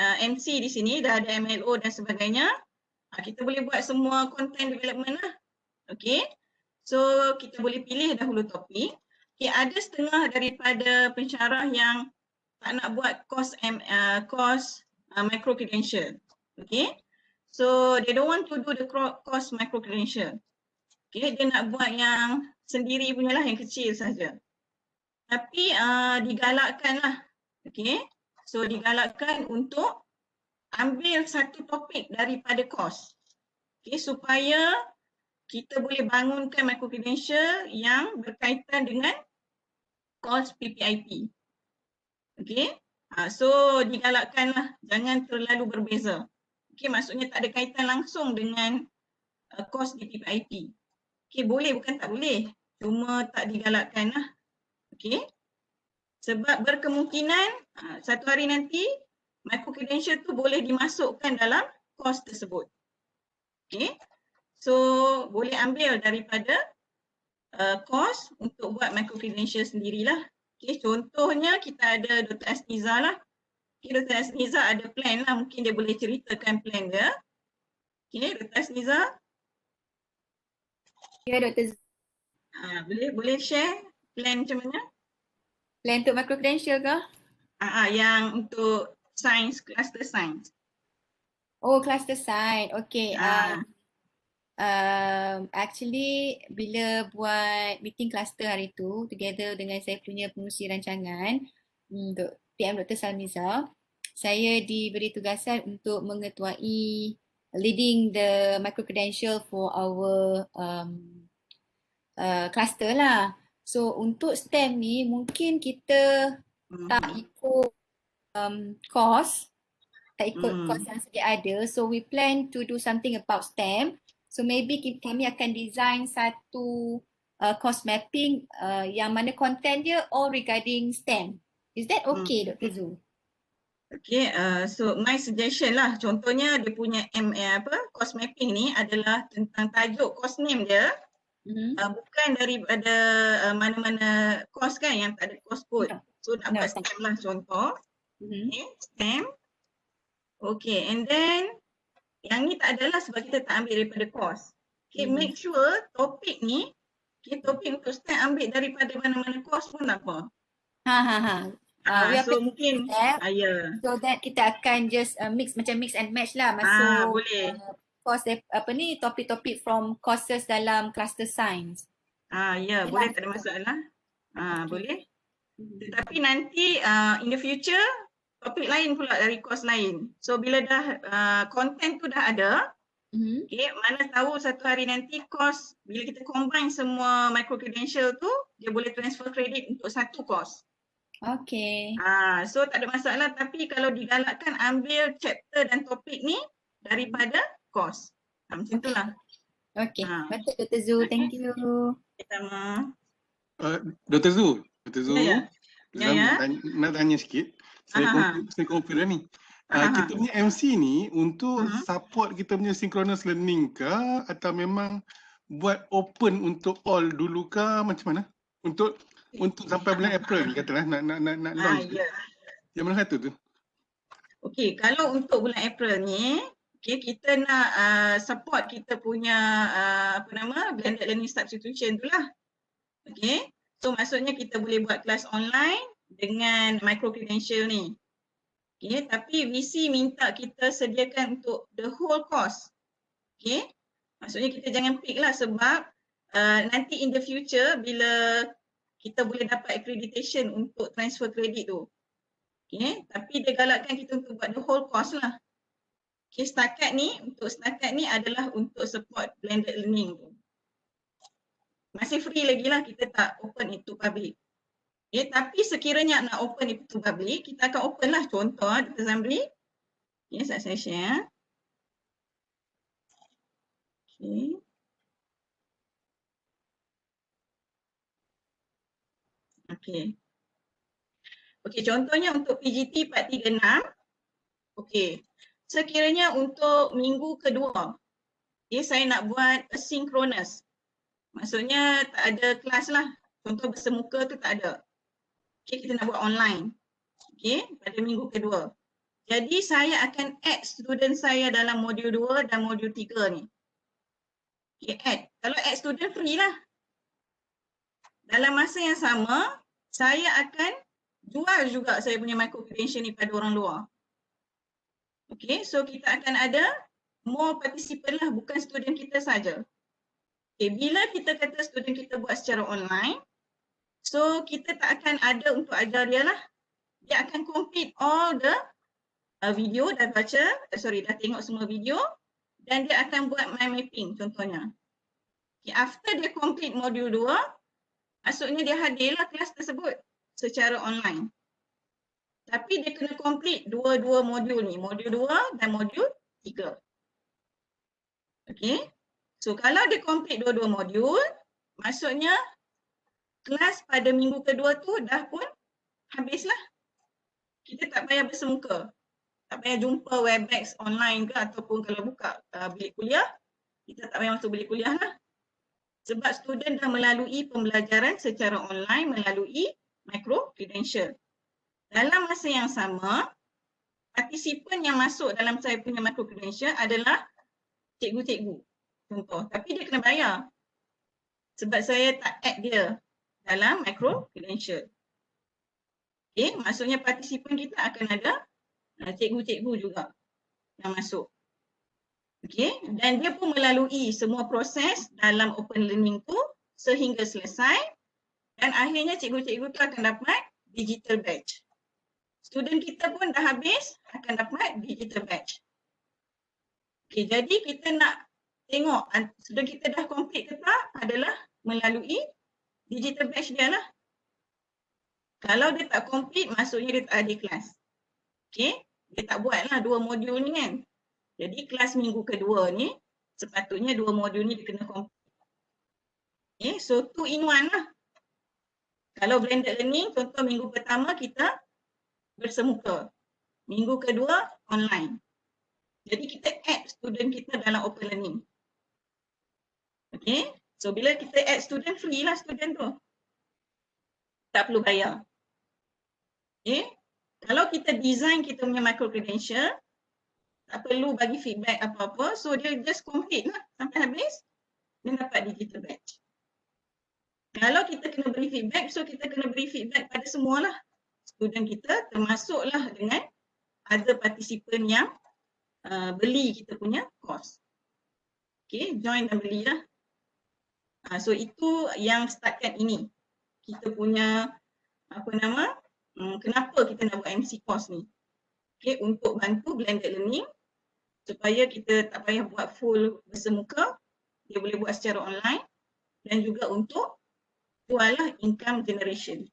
MC di sini, dah ada MLO dan sebagainya, kita boleh buat semua content development lah. Okay, so kita boleh pilih dahulu topik. Okay, ada setengah daripada pensyarah yang tak nak buat course micro credential. Okay, so they don't want to do the course micro credential. Okay, dia nak buat yang sendiri punya lah, yang kecil saja. Tapi digalakkan lah. Okay, so digalakkan untuk ambil satu topik daripada course. Okay, supaya kita boleh bangunkan micro credential yang berkaitan dengan course PPIP. Okay, so digalakkanlah, jangan terlalu berbeza. Okay, maksudnya tak ada kaitan langsung dengan course di PPIP. Okay, boleh bukan tak boleh, cuma tak digalakkan lah. Okay, sebab berkemungkinan satu hari nanti micro credential tu boleh dimasukkan dalam course tersebut. Okay, so boleh ambil daripada course untuk buat micro credential sendirilah. Okay, contohnya kita ada Dr. Asniza lah. Okay, Dr. Asniza ada plan lah, mungkin dia boleh ceritakan plan dia. Okay, Dr. Asniza. Ya, Dr. Boleh share plan macam mana? Plan untuk micro credential ke? Yang untuk science, cluster science. Oh, cluster science. Okay. Actually bila buat meeting cluster hari tu together dengan saya punya pengurusi rancangan untuk PM Dr. Salmiza, saya diberi tugasan untuk mengetuai leading the micro credential for our cluster lah. So untuk STEM ni mungkin kita tak ikut course, tak ikut course yang sedia ada. So we plan to do something about STEM. So maybe kami akan design satu course mapping yang mana content dia all regarding STEM. Is that okay, Dr. Zul? Okay, so my suggestion lah, contohnya dia punya course mapping ni adalah tentang tajuk course name dia, bukan daripada mana-mana course kan yang tak ada course code. So nak buat STEM lah contoh. Okay, STEM. Okay, and then yang ni tak adalah sebab kita tak ambil daripada course. Okay, make sure topik ni, topik untuk STEM ambil daripada mana-mana course pun tak apa. So mungkin so that kita akan just mix and match lah masuk boleh. Course topik-topik from courses dalam cluster science. Boleh, tak ada masalah. Boleh. Tetapi nanti in the future topik lain pula dari course lain. So bila dah content tu dah ada, okay, mana tahu satu hari nanti course, bila kita combine semua micro credential tu, dia boleh transfer credit untuk satu course. Okay. So tak ada masalah, tapi kalau digalakkan ambil chapter dan topik ni daripada course. Macam itulah. Okay. Betul Dr. Zul. Thank you. Sama. Dr. Zu, Ya. nak tanya sikit. Saya confirm ni. Kita punya MC ni untuk support kita punya synchronous learning ke atau memang buat open untuk all dulu ke, macam mana? Untuk sampai bulan April ni katalah nak launch. Yang mana satu tu? Okey, kalau untuk bulan April ni, kita nak support kita punya blended learning substitution tu lah. Okey. So maksudnya kita boleh buat kelas online dengan micro credential ni. Okey, tapi VC minta kita sediakan untuk the whole course. Okey. Maksudnya kita jangan pick lah sebab nanti in the future bila kita boleh dapat accreditation untuk transfer credit tu. Okay, tapi dia galakkan kita untuk buat the whole course lah. Okay, setakat ni adalah untuk support blended learning tu. Masih free lagi lah, kita tak open it to public. Okay, tapi sekiranya nak open it to public, kita akan open lah contoh Dr. Zamri. Okay, saya share. Okay. Okay. Okey, contohnya untuk PGT 436. Okey. Sekiranya untuk minggu kedua, saya nak buat asynchronous. Maksudnya tak ada kelas lah. Contoh bersemuka tu tak ada. Okey, kita nak buat online. Okey, pada minggu kedua. Jadi saya akan add student saya dalam modul 2 dan modul 3 ni. Okey, add. Kalau add student free lah. Dalam masa yang sama, saya akan jual juga saya punya micro credential ni pada orang luar. Okay, so kita akan ada more participant lah, bukan student kita saja. Okay, bila kita kata student kita buat secara online, so kita tak akan ada untuk ajar dia lah. Dia akan complete all the video, dah tengok semua video dan dia akan buat mind mapping contohnya. Okay, after dia complete modul 2, maksudnya dia hadirlah kelas tersebut secara online. Tapi dia kena complete dua-dua modul ni, modul 2 dan modul 3. Okey. So kalau dia complete dua-dua modul, maksudnya kelas pada minggu kedua tu dah pun habislah. Kita tak payah bersemuka. Tak payah jumpa Webex online ke ataupun kalau buka bilik kuliah, kita tak payah masuk bilik kuliah lah. Sebab student dah melalui pembelajaran secara online melalui micro credential. Dalam masa yang sama, partisipan yang masuk dalam saya punya micro credential adalah cikgu-cikgu. Contoh, tapi dia kena bayar. Sebab saya tak add dia dalam micro credential. Okay, maksudnya partisipan kita akan ada cikgu-cikgu juga yang masuk. Okay, dan dia pun melalui semua proses dalam open learning tu sehingga selesai. Dan akhirnya cikgu-cikgu tu akan dapat digital badge. Student kita pun dah habis akan dapat digital badge. Okay, jadi kita nak tengok student kita dah complete ke tak adalah melalui digital badge dia lah. Kalau dia tak complete, maksudnya dia tak ada kelas. Okay, dia tak buatlah dua modul ni kan. Jadi kelas minggu kedua ni, sepatutnya dua modul ni dia kena complete. Okay, so 2 in 1 lah. Kalau blended learning, contoh minggu pertama kita bersemuka. Minggu kedua online. Jadi kita add student kita dalam open learning. Okay, so bila kita add student, free lah student tu. Tak perlu bayar. Okay, kalau kita design kita punya micro credential, tak perlu bagi feedback apa-apa, so dia just complete lah sampai habis, dia dapat digital badge. Kalau kita kena beri feedback, so kita kena beri feedback pada semualah student kita, termasuklah dengan other participant yang beli kita punya course. Okay, join dan belilah. So itu yang setakat ini. Kita punya kenapa kita nak buat MC course ni. Okay, untuk bantu blended learning supaya kita tak payah buat full bersemuka, dia boleh buat secara online dan juga untuk jual lah income generation.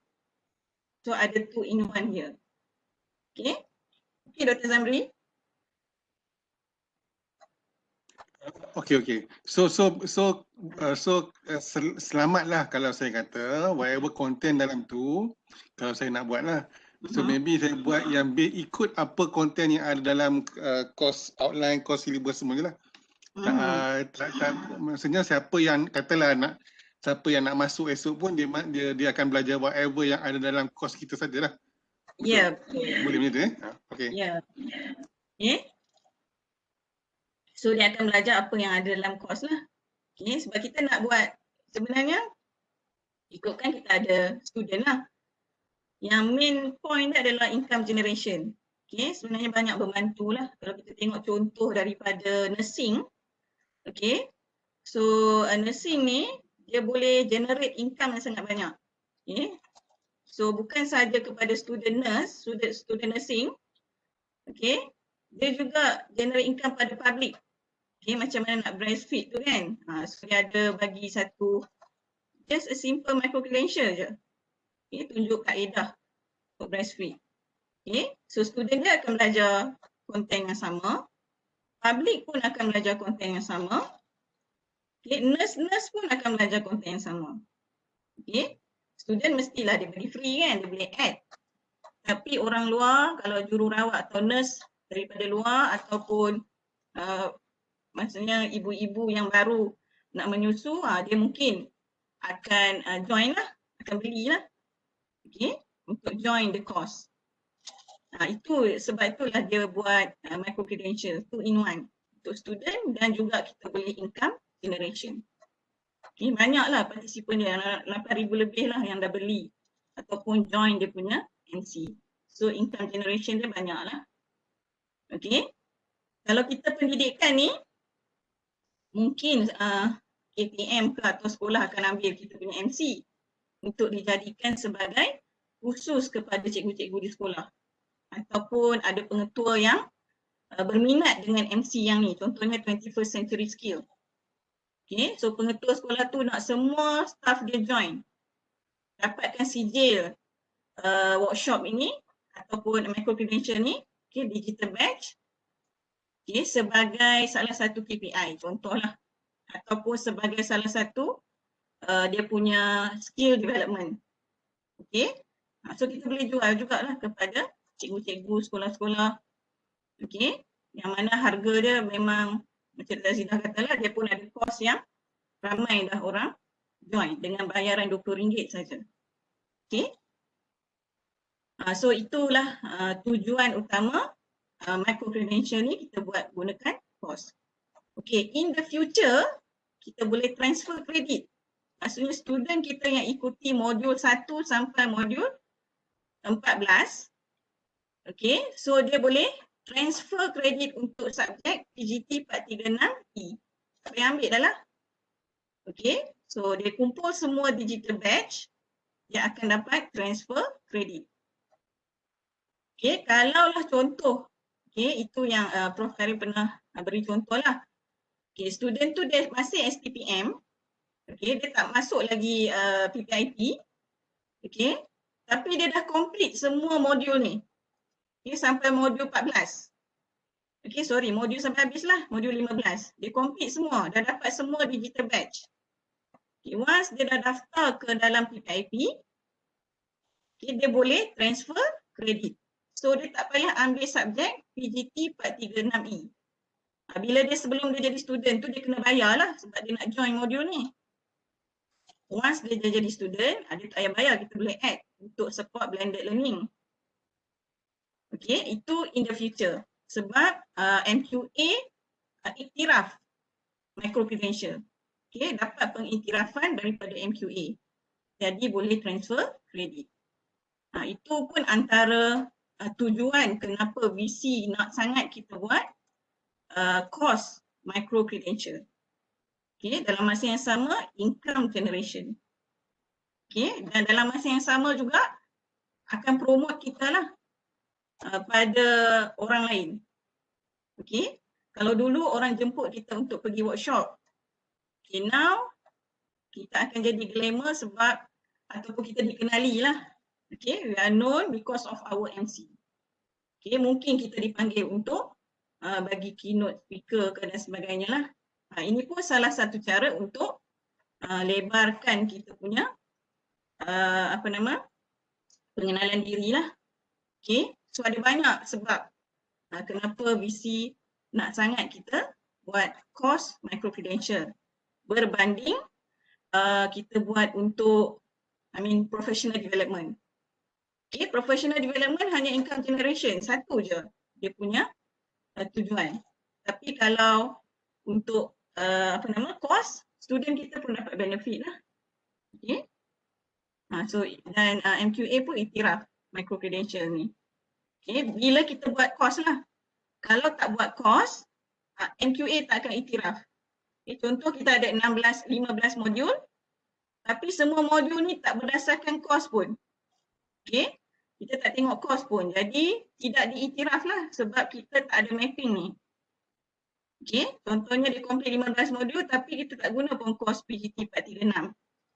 So ada 2 in 1 here. Okay. Okay, Dr. Zamri. Okay. Selamatlah kalau saya kata whatever content dalam tu, kalau saya nak buat lah. So maybe saya buat yang ikut apa konten yang ada dalam course outline, course syllabus semuanya lah. Maksudnya siapa yang katalah siapa yang nak masuk esok pun dia akan belajar whatever yang ada dalam course kita sajalah. Ya. Boleh macam tu Okay. Ya. Okay. So dia akan belajar apa yang ada dalam course lah. Okay, sebab kita nak buat sebenarnya ikutkan kita ada student lah. Yang main point dia adalah income generation. Okay, sebenarnya banyak membantu lah. Kalau kita tengok contoh daripada nursing. Okay, so nursing ni dia boleh generate income yang sangat banyak. Okay, so bukan sahaja kepada student nurse, student nursing. Okay, dia juga generate income pada public. Okay, macam mana nak breastfeed tu kan. So dia ada bagi satu, just a simple micro credential je. Okay, tunjuk kaedah untuk breastfeed. Okay, so student dia akan belajar konten yang sama. Public pun akan belajar konten yang sama. Okay, nurse pun akan belajar konten yang sama. Okay, student mestilah dia bagi free kan, dia boleh add. Tapi orang luar, kalau jururawat atau nurse daripada luar ataupun maksudnya ibu-ibu yang baru nak menyusu, dia mungkin akan join lah, akan belilah. Okay, untuk join the course. Itu sebab itulah dia buat micro credential 2-in-1 untuk student dan juga kita boleh income generation. Okay, banyaklah partisipan dia, 8,000 lebih lah yang dah beli ataupun join dia punya MC. So income generation dia banyaklah. Okay, kalau kita pendidikan ni, mungkin KTM ke atau sekolah akan ambil kita punya MC untuk dijadikan sebagai khusus kepada cikgu-cikgu di sekolah. Ataupun ada pengetua yang berminat dengan MC yang ni, contohnya 21st century skill. Okay, so pengetua sekolah tu nak semua staff dia join. Dapatkan sijil workshop ini ataupun micro credential ni, okay, digital badge. Okay, sebagai salah satu KPI, contohlah. Ataupun sebagai salah satu dia punya skill development. Okay, so kita boleh jual jugalah kepada cikgu-cikgu sekolah-sekolah. Okay, yang mana harga dia memang macam Zina katalah, dia pun ada kos yang ramai dah orang join dengan bayaran RM20 saja. Okay, so itulah tujuan utama micro credential ni kita buat gunakan kos. Okay, in the future kita boleh transfer kredit. Maksudnya student kita yang ikuti modul 1 sampai modul 14. Okay, so dia boleh transfer kredit untuk subjek PGT 436E. Tak payah ambil dah lah. Okay, so dia kumpul semua digital badge, dia akan dapat transfer kredit. Okay, kalaulah contoh, okay, itu yang Prof. Karim pernah beri contoh lah. Okay, student tu dia masih STPM, okay, dia tak masuk lagi PPIP, okay, tapi dia dah complete semua modul ni. Okay, sampai modul 14. Okay, sorry, modul sampai habis lah, modul 15. Dia complete semua, dah dapat semua digital badge. Okay, once dia dah daftar ke dalam PPIP, okay, dia boleh transfer kredit. So dia tak payah ambil subjek PGT 436E. Bila dia sebelum dia jadi student tu dia kena bayar lah sebab dia nak join modul ni. Once dia jadi student, dia tak payah bayar, kita boleh add untuk support blended learning. Okay, itu in the future. Sebab MQA iktiraf micro credential. Okay, dapat pengiktirafan daripada MQA. Jadi boleh transfer kredit. Itu pun antara tujuan kenapa VC nak sangat kita buat course micro credential. Okay, dalam masa yang sama income generation. Okay, dan dalam masa yang sama juga akan promote kita lah pada orang lain. Okay, kalau dulu orang jemput kita untuk pergi workshop, okay, now kita akan jadi glamour sebab ataupun kita dikenali lah. Okay, we are known because of our MC. Okay, mungkin kita dipanggil untuk bagi keynote speaker ke dan sebagainya lah. Ini pun salah satu cara untuk lebarkan kita punya pengenalan diri lah. Okay, so ada banyak sebab kenapa VC nak sangat kita buat course micro-credential berbanding kita buat untuk professional development. Okay, professional development hanya income generation, satu je dia punya tujuan. Tapi kalau untuk course, student kita pun dapat benefit lah. Okay. So dan MQA pun iktiraf micro-credential ni. Okay, bila kita buat course lah. Kalau tak buat course, MQA tak akan iktiraf. Okay, contoh kita ada 15 modul, tapi semua modul ni tak berdasarkan course pun. Okay, kita tak tengok course pun. Jadi tidak diiktiraf lah sebab kita tak ada mapping ni. Okay, contohnya dia complete 15 modul tapi kita tak guna pun course PGT 436.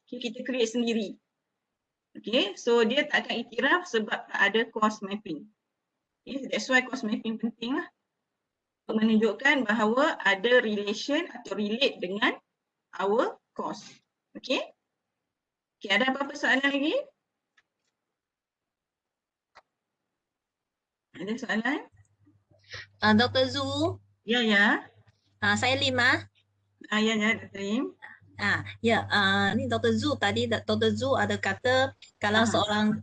Okay, kita create sendiri. Okay, so dia tak akan iktiraf sebab tak ada course mapping. Okay, that's why course mapping penting lah. Untuk menunjukkan bahawa ada relation atau relate dengan our course. Okay. Okay, ada apa-apa soalan lagi? Ada soalan? Dr. Zul. Ya. Saya Lima. Ya, Dr. Lim. Ni Dr. Zul tadi Dr. Zul ada kata kalau seorang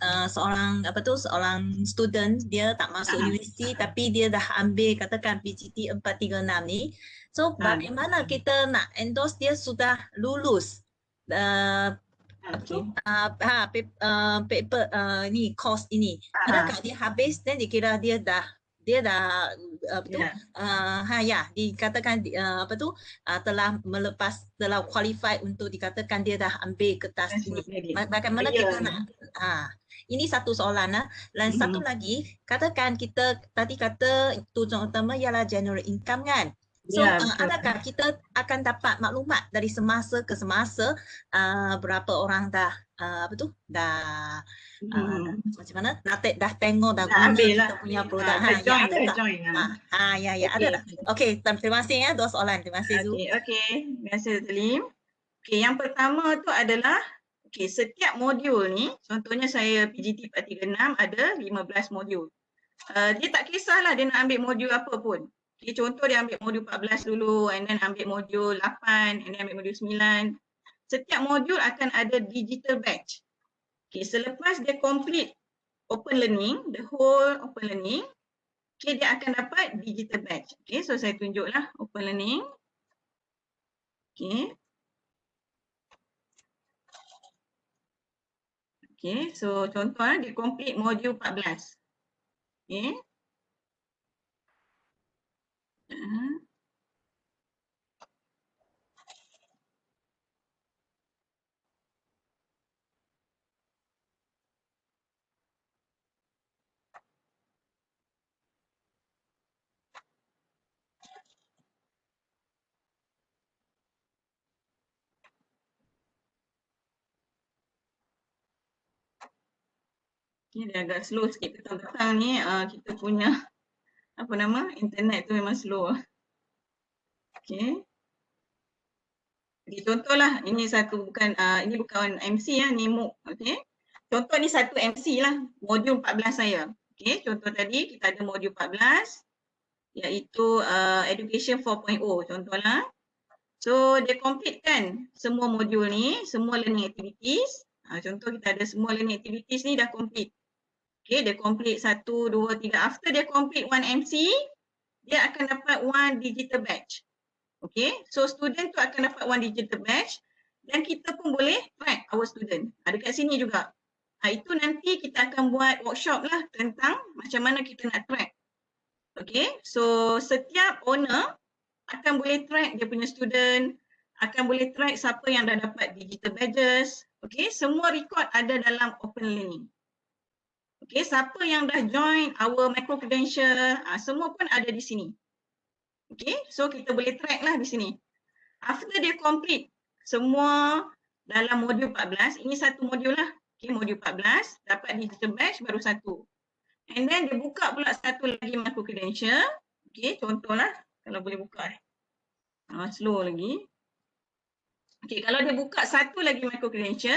student dia tak masuk universiti tapi dia dah ambil katakan PGT 436 ni. So bagaimana kita nak endorse dia sudah lulus paper ni course ini. Adakah dia habis dan dikira dia dah dikatakan telah melepas, telah qualified untuk dikatakan dia dah ambil kertas ini. Bagaimana kita nak ini satu soalan dan satu lagi, katakan kita tadi kata tujuan utama ialah generate income kan. So adakah kita akan dapat maklumat dari semasa ke semasa berapa orang dah macam mana dah tengok dah guna kita punya produk ada tak? Okey, terima kasih ya, dua soalan. Terima kasih Zul. Okey, terima kasih Dr. Lim. Okey, yang pertama tu adalah setiap modul ni, contohnya saya PGT 436 ada 15 modul. Dia tak kisahlah dia nak ambil modul apa pun. Okay, contoh dia ambil modul 14 dulu, and then ambil modul 8, and then ambil modul 9. Setiap modul akan ada digital batch. Okay, selepas dia complete open learning, the whole open learning, okay, dia akan dapat digital batch. Okay, so saya tunjuklah open learning. Okay. Okay, so contoh dia complete modul 14. Okay. Ini dia agak slow sikit petang-petang ni, kita punya internet tu memang slow. Okay. Jadi contohlah ini ini bukan MC ni MOOC. Okay. Contoh ni satu MC lah, modul 14 saya. Okay, contoh tadi kita ada modul 14 iaitu Education 4.0 contohlah. So dia complete kan semua modul ni, semua learning activities. Contoh kita ada semua learning activities ni dah complete. Okay, dia complete 1, 2, 3. After dia complete one MC, dia akan dapat one digital batch. Okay, so student tu akan dapat one digital batch dan kita pun boleh track our student. Dekat sini juga. Itu nanti kita akan buat workshop lah tentang macam mana kita nak track. Okay, so setiap owner akan boleh track dia punya student, akan boleh track siapa yang dah dapat digital badges. Okay, semua record ada dalam open learning. Okay, siapa yang dah join our micro credential, semua pun ada di sini. Okay, so kita boleh track lah di sini. After dia complete semua dalam modul 14, ini satu modul lah. Okay, modul 14, dapat digital badge baru satu. And then dia buka pula satu lagi micro credential. Okay, contohlah kalau boleh buka. Slow lagi. Okay, kalau dia buka satu lagi micro credential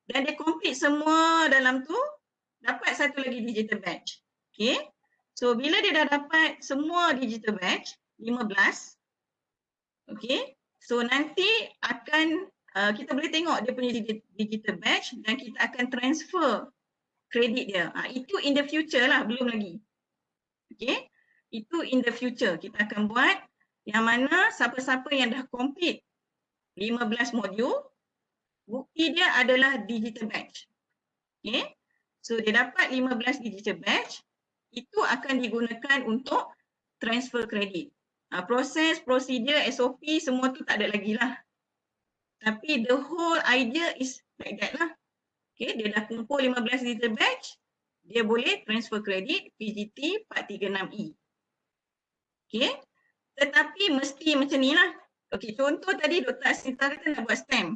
dan dia complete semua dalam tu, dapat satu lagi digital badge. Okay. So bila dia dah dapat semua digital badge, 15. Okay. So nanti akan kita boleh tengok dia punya digital badge dan kita akan transfer kredit dia. Itu in the future lah, belum lagi. Okay. Itu in the future. Kita akan buat yang mana siapa-siapa yang dah complete 15 modul, bukti dia adalah digital badge. Okay. So dia dapat 15 digital badge, itu akan digunakan untuk transfer kredit. Proses, prosedur, SOP semua tu tak ada lagi lah. Tapi the whole idea is like that lah. Okay, dia dah kumpul 15 digital badge, dia boleh transfer kredit PGT 436E. Okay, tetapi mesti macam ni lah. Okay, contoh tadi Dr. Asita kata nak buat STEM.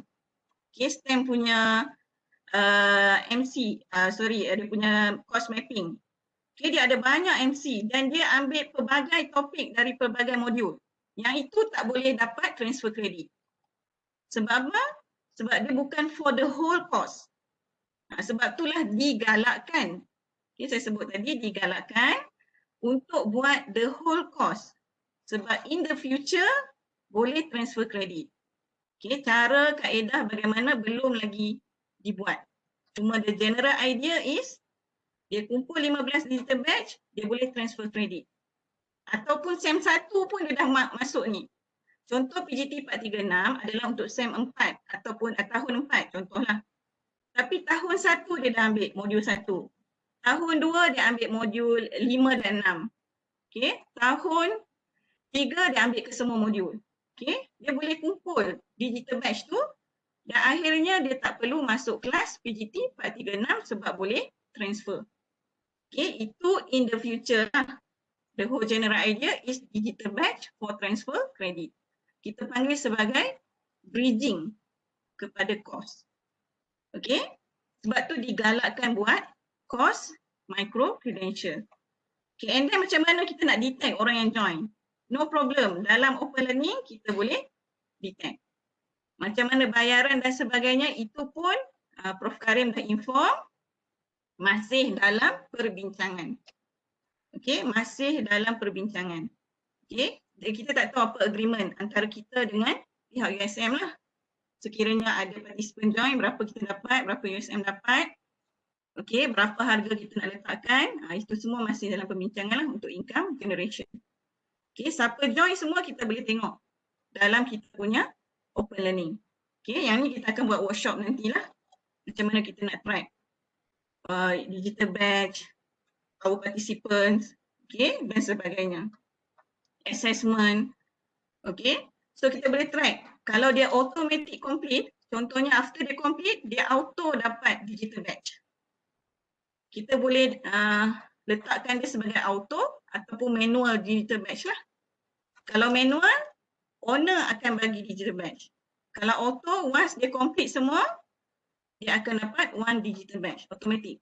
Okay, STEM punya dia punya course mapping. Okay, dia ada banyak MC dan dia ambil pelbagai topik dari pelbagai modul. Yang itu tak boleh dapat transfer kredit. Sebab apa? Sebab dia bukan for the whole course. Sebab itulah digalakkan. Okay, saya sebut tadi digalakkan untuk buat the whole course. Sebab in the future boleh transfer kredit. Okay, cara kaedah bagaimana belum lagi dibuat. Cuma the general idea is dia kumpul 15 digital badge, dia boleh transfer kredit. Ataupun SEM 1 pun dia dah masuk ni. Contoh PGT 436 adalah untuk SEM 4 ataupun tahun 4 contohlah. Tapi tahun 1 dia dah ambil modul 1. Tahun 2 dia ambil modul 5 dan 6. Okay. Tahun 3 dia ambil ke semua modul. Okay. Dia boleh kumpul digital badge tu dan akhirnya dia tak perlu masuk kelas PGT 436 sebab boleh transfer. Okay. Itu in the future lah. The whole general idea is digital badge for transfer credit. Kita panggil sebagai bridging kepada course. Okay. Sebab tu digalakkan buat course micro credential. Okay. And then macam mana kita nak detect orang yang join? No problem. Dalam open learning kita boleh detect. Macam mana bayaran dan sebagainya itu pun Prof Karim dah inform masih dalam perbincangan. Okay, masih dalam perbincangan. Okay, kita tak tahu apa agreement antara kita dengan pihak USM lah. Sekiranya ada participant join, berapa kita dapat, berapa USM dapat. Okay, berapa harga kita nak letakkan. Itu semua masih dalam perbincangan lah untuk income generation. Okay, siapa join semua kita boleh tengok dalam kita punya open learning. Okay, yang ni kita akan buat workshop nantilah. Macam mana kita nak track digital badge, our participants, okay, dan sebagainya. Assessment, okay. So kita boleh track. Kalau dia automatic complete, contohnya after dia complete, dia auto dapat digital badge. Kita boleh letakkan dia sebagai auto ataupun manual digital badge lah. Kalau manual, owner akan bagi digital badge. Kalau auto, once dia complete semua, dia akan dapat one digital badge, automatic.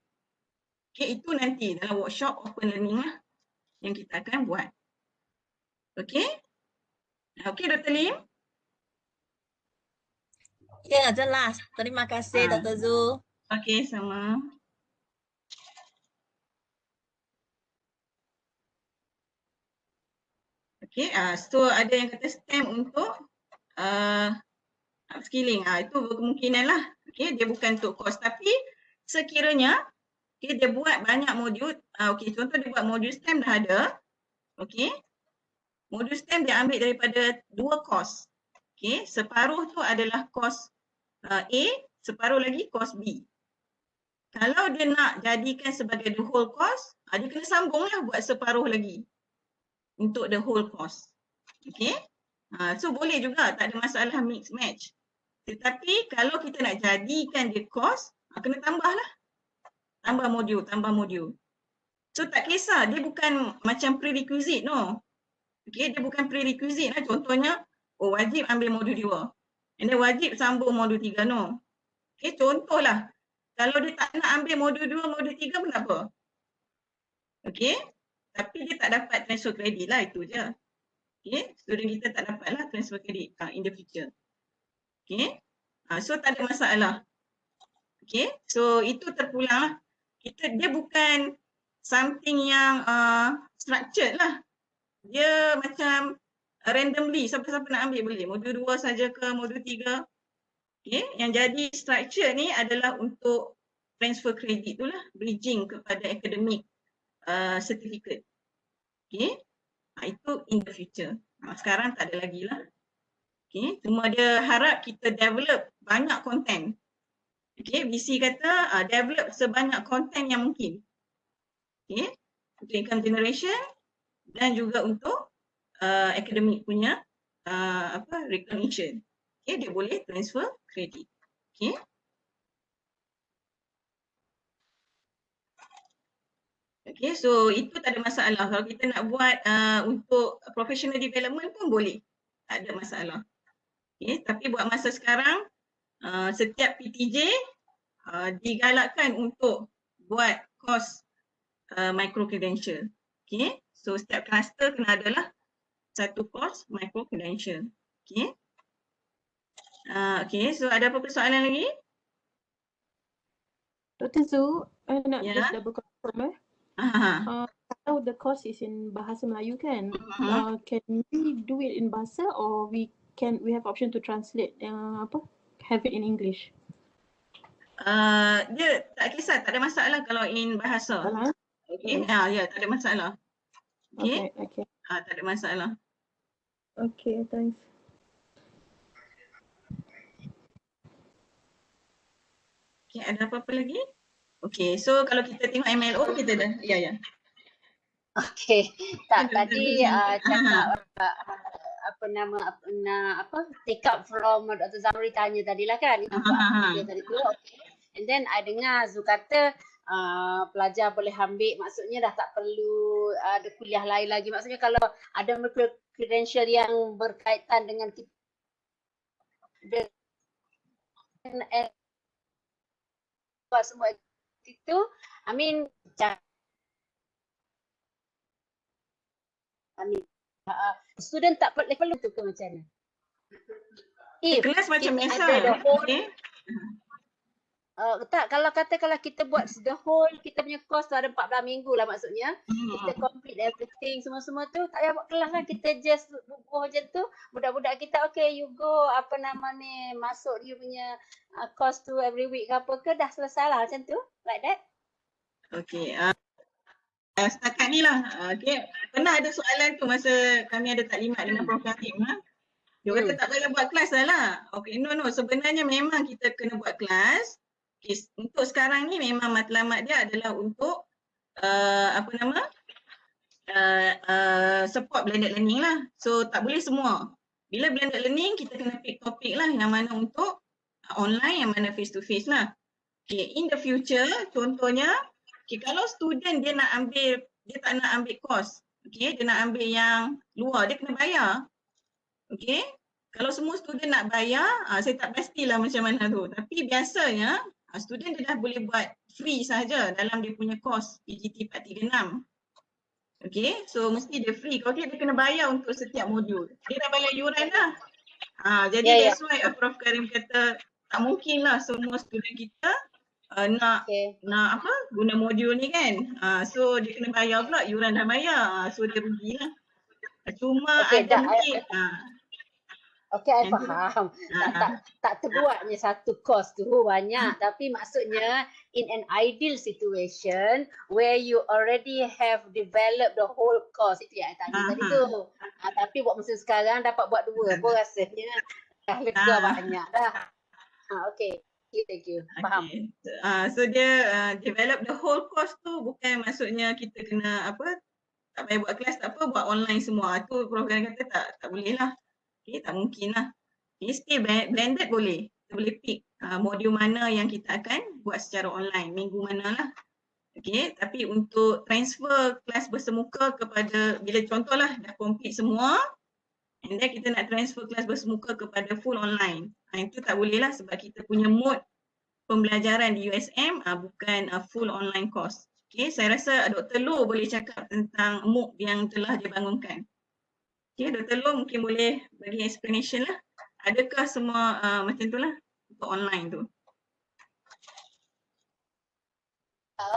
Okay, itu nanti dalam workshop open learning lah yang kita akan buat. Okay? Okay, Dr. Lim? Ya, jelas. Terima kasih, Dr. Zul. Okay, sama. Okay, so ada yang kata STEM untuk upskilling. Itu berkemungkinan lah. Okay, dia bukan untuk course. Tapi sekiranya okay, dia buat banyak modul. Okay, contoh dia buat modul STEM dah ada. Okay. Modul STEM dia ambil daripada 2 course. Okay, separuh tu adalah course A, separuh lagi course B. Kalau dia nak jadikan sebagai the whole course, dia kena sambunglah buat separuh lagi untuk the whole course. Okay. So boleh juga, tak ada masalah mix match. Tetapi kalau kita nak jadikan dia course, kena tambahlah. Tambah modul. So tak kisah, dia bukan macam prerequisite no. Okay, dia bukan prerequisite lah. Contohnya, wajib ambil modul 2. And then wajib sambung modul 3 no. Okay, contohlah. Kalau dia tak nak ambil modul 2, modul 3 pun tak apa. Okay, tapi dia tak dapat transfer kredit lah, itu je. Okay, student kita tak dapat lah transfer transfer credit in the future. Okay. So tak ada masalah. Okay. So itu terpulang lah. Dia bukan something yang structured lah. Dia macam randomly, siapa-siapa nak ambil boleh. Modul 2 saja ke modul 3. Okay. Yang jadi structure ni adalah untuk transfer kredit tu lah, bridging kepada academic certificate. Okay. Itu in the future. Sekarang tak ada lagi lah. Okay. Cuma dia harap kita develop banyak content. Okay. VC kata develop sebanyak content yang mungkin. Okay. Untuk income generation dan juga untuk academic punya recognition. Okay. Dia boleh transfer kredit. Okay. Okay, so itu tak ada masalah. Kalau kita nak buat untuk professional development pun boleh. Tak ada masalah. Okay, tapi buat masa sekarang, setiap PTJ digalakkan untuk buat course micro credential. Okay, so setiap cluster kena adalah satu course micro credential. Okay. Okay, so ada apa persoalan lagi? Dr. Zu, nak just double confirm Aha. Kalau the course is in Bahasa Melayu kan, can we do it in Bahasa or we have option to translate have it in English? Dia tak kisah, tak ada masalah kalau in bahasa. Okay, ya, tak ada masalah. Okay. Okay. Tak ada masalah. Okay, thanks. Okay, ada apa-apa lagi? Okay, so kalau kita tengok MLO, kita dah, ya. Okay, tadi cakap take up from Dr. Zamri tanya tadilah kan. Tadi tu, okay. And then I dengar Zu kata pelajar boleh ambil, maksudnya dah tak perlu ada kuliah lain lagi. Maksudnya kalau ada credential yang berkaitan dengan semua itu, student tak perlu tu ke macam mana? Kelas macam biasa. Tak, kalau kita buat the whole, kita punya course tu ada 14 minggu lah maksudnya. Kita complete everything semua-semua tu, tak payah buat kelas lah, kita just bubuh macam tu. Budak-budak kita, okay you go, masuk you punya course tu every week ke apa ke, dah selesai lah macam tu, like that. Okay, setakat ni lah. Okay. Pernah ada soalan tu masa kami ada taklimat dengan Prof. Karim. Dia kata tak payah buat kelas lah. Okay, no. Sebenarnya memang kita kena buat kelas. Okay. Untuk sekarang ni memang matlamat dia adalah untuk support blended learning lah. So tak boleh semua. Bila blended learning kita kena pick topik lah yang mana untuk online, yang mana face to face lah. Okay, in the future contohnya, okay, kalau student dia tak nak ambil course, okay, dia nak ambil yang luar, dia kena bayar. Okay, kalau semua student nak bayar, saya tak pastilah macam mana tu. Tapi biasanya, student dia dah boleh buat free sahaja dalam dia punya course PGT 436. Okay, so mesti dia free. Kalau dia kena bayar untuk setiap modul. Dia dah bayar yuran lah. Jadi that's why Prof. Karim kata tak mungkin lah semua student kita nak guna modul ni kan. So dia kena bayar pula, yuran dah bayar. So dia rugi lah. Cuma ada mungkin. Okay, I faham. Tak terbuatnya satu course tu banyak. Tapi maksudnya in an ideal situation where you already have developed the whole course. Itu yang I tanya tadi tu. Tapi buat masa sekarang dapat buat dua pun rasanya dah lega banyak dah. Okay. Thank you. Faham. So dia develop the whole course tu bukan maksudnya kita kena tak payah buat kelas, tak apa, buat online semua. Tu Prof. Karim kata tak boleh lah. Okay, tak mungkin lah. Okay, still blended boleh. Kita boleh pick modul mana yang kita akan buat secara online, minggu mana lah. Okay, tapi untuk transfer kelas bersemuka kepada, bila contohlah dah complete semua, and then kita nak transfer kelas bersemuka kepada full online. Itu tak boleh lah sebab kita punya mode pembelajaran di USM bukan full online course. Okay, saya rasa Dr. Loh boleh cakap tentang MOOC yang telah dibangunkan. Okay, Dr. Loh mungkin boleh bagi explanation lah. Adakah semua macam tu lah untuk online tu?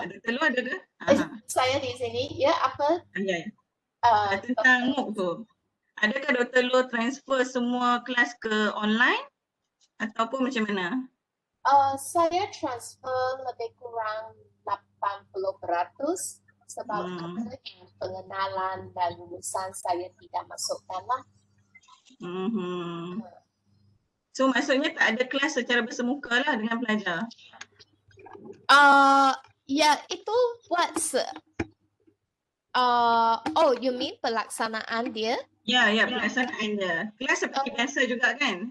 Dr. Loh ada ke? Saya di sini, ya apa? Ya. Tentang MOOC tu. Adakah Dr. Loh transfer semua kelas ke online ataupun macam mana? Saya transfer lebih kurang 80% sebab ada yang pengenalan dan lulusan saya tidak masukkan lah. So maksudnya tak ada kelas secara bersemuka lah dengan pelajar? Ya, itu buat oh, you mean pelaksanaan dia? Ya, pelaksanaan dia. Kelas seperti biasa juga kan?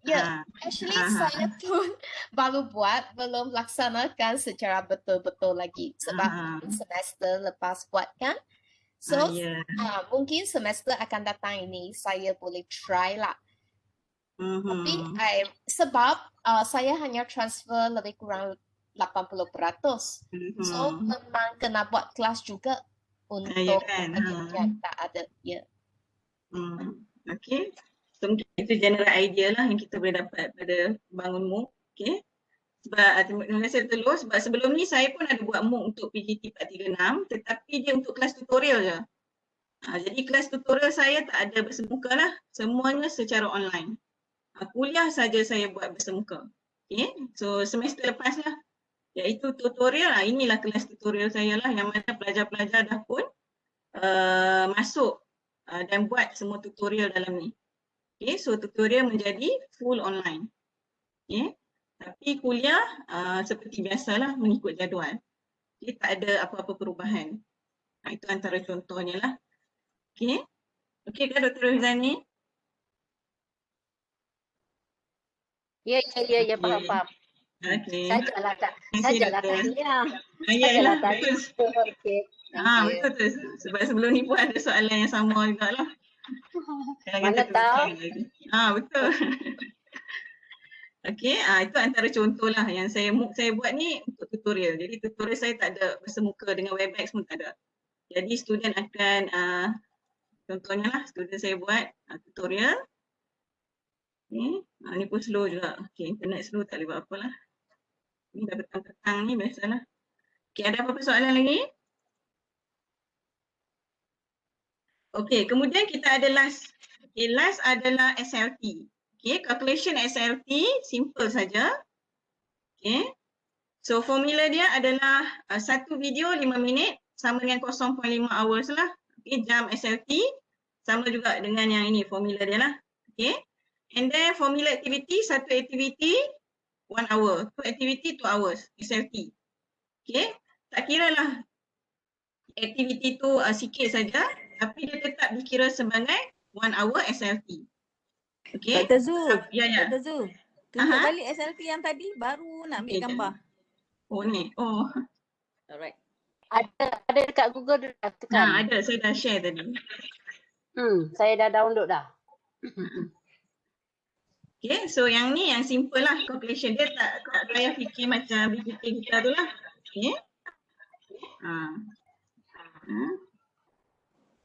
Ya, actually saya pun baru buat, belum laksanakan secara betul-betul lagi sebab semester lepas buat kan. So, mungkin semester akan datang ini saya boleh try lah. Tapi sebab saya hanya transfer lebih kurang 80%. So, memang kena buat kelas juga untuk yang tak ada. Ya. Okay. So mungkin itu general idea lah yang kita boleh dapat pada bangun MOOC. Okay. Sebab terima kasih Dr. Loh, sebab sebelum ni saya pun ada buat MOOC untuk PGT 436 tetapi dia untuk kelas tutorial je. Jadi kelas tutorial saya tak ada bersemuka lah. Semuanya secara online. Kuliah saja saya buat bersemuka. Okay. So semester lepas lah. Iaitu tutorial lah. Inilah kelas tutorial saya lah yang mana pelajar-pelajar dah pun masuk dan buat semua tutorial dalam ni. Okay, so tutorial menjadi full online. Okay. Tapi kuliah seperti biasalah mengikut jadual. Okay, tak ada apa-apa perubahan. Itu antara contohnya lah. Okay. Okay kan Dr. Rizani? Ya, faham. Okay. Sajalah tanya. Yalah, betul. Okey. Betul tu. Sebab sebelum ni pun ada soalan yang sama jugalah. Mana tahu. Betul. Okey, itu antara contoh lah yang saya buat ni untuk tutorial. Jadi tutorial saya tak ada bersemuka dengan Webex pun tak ada. Jadi student akan contohnya lah student saya buat tutorial. Okay. Ni pun slow juga. Okay, internet slow tak boleh buat apa lah. Ni dah petang-petang ni biasalah. Okay, ada apa-apa soalan lagi? Okay, kemudian kita ada last. Okay, last adalah SLT. Okay, calculation SLT simple saja. Okay. So formula dia adalah satu video 5 minit sama dengan 0.5 hours lah. Okay, jam SLT sama juga dengan yang ini formula dia lah. Okay. And then formula activity, satu activity 1 hour. Two activity 2 hours SLT. Okay. Tak kira lah activity tu sikit saja. Tapi dia tetap dikira sebagai 1 hour SLT. Okay. Dr. Zul. Ya. Dr. Zul. Tunjuk balik SLT yang tadi baru nak ambil gambar. Oh ni. Oh. Alright. Ada dekat Google dah tekan. Ada, saya dah share tadi. Saya dah download dah. Okay, so yang ni yang simple lah calculation dia tak payah fikir macam BPT kita tu lah. Okay.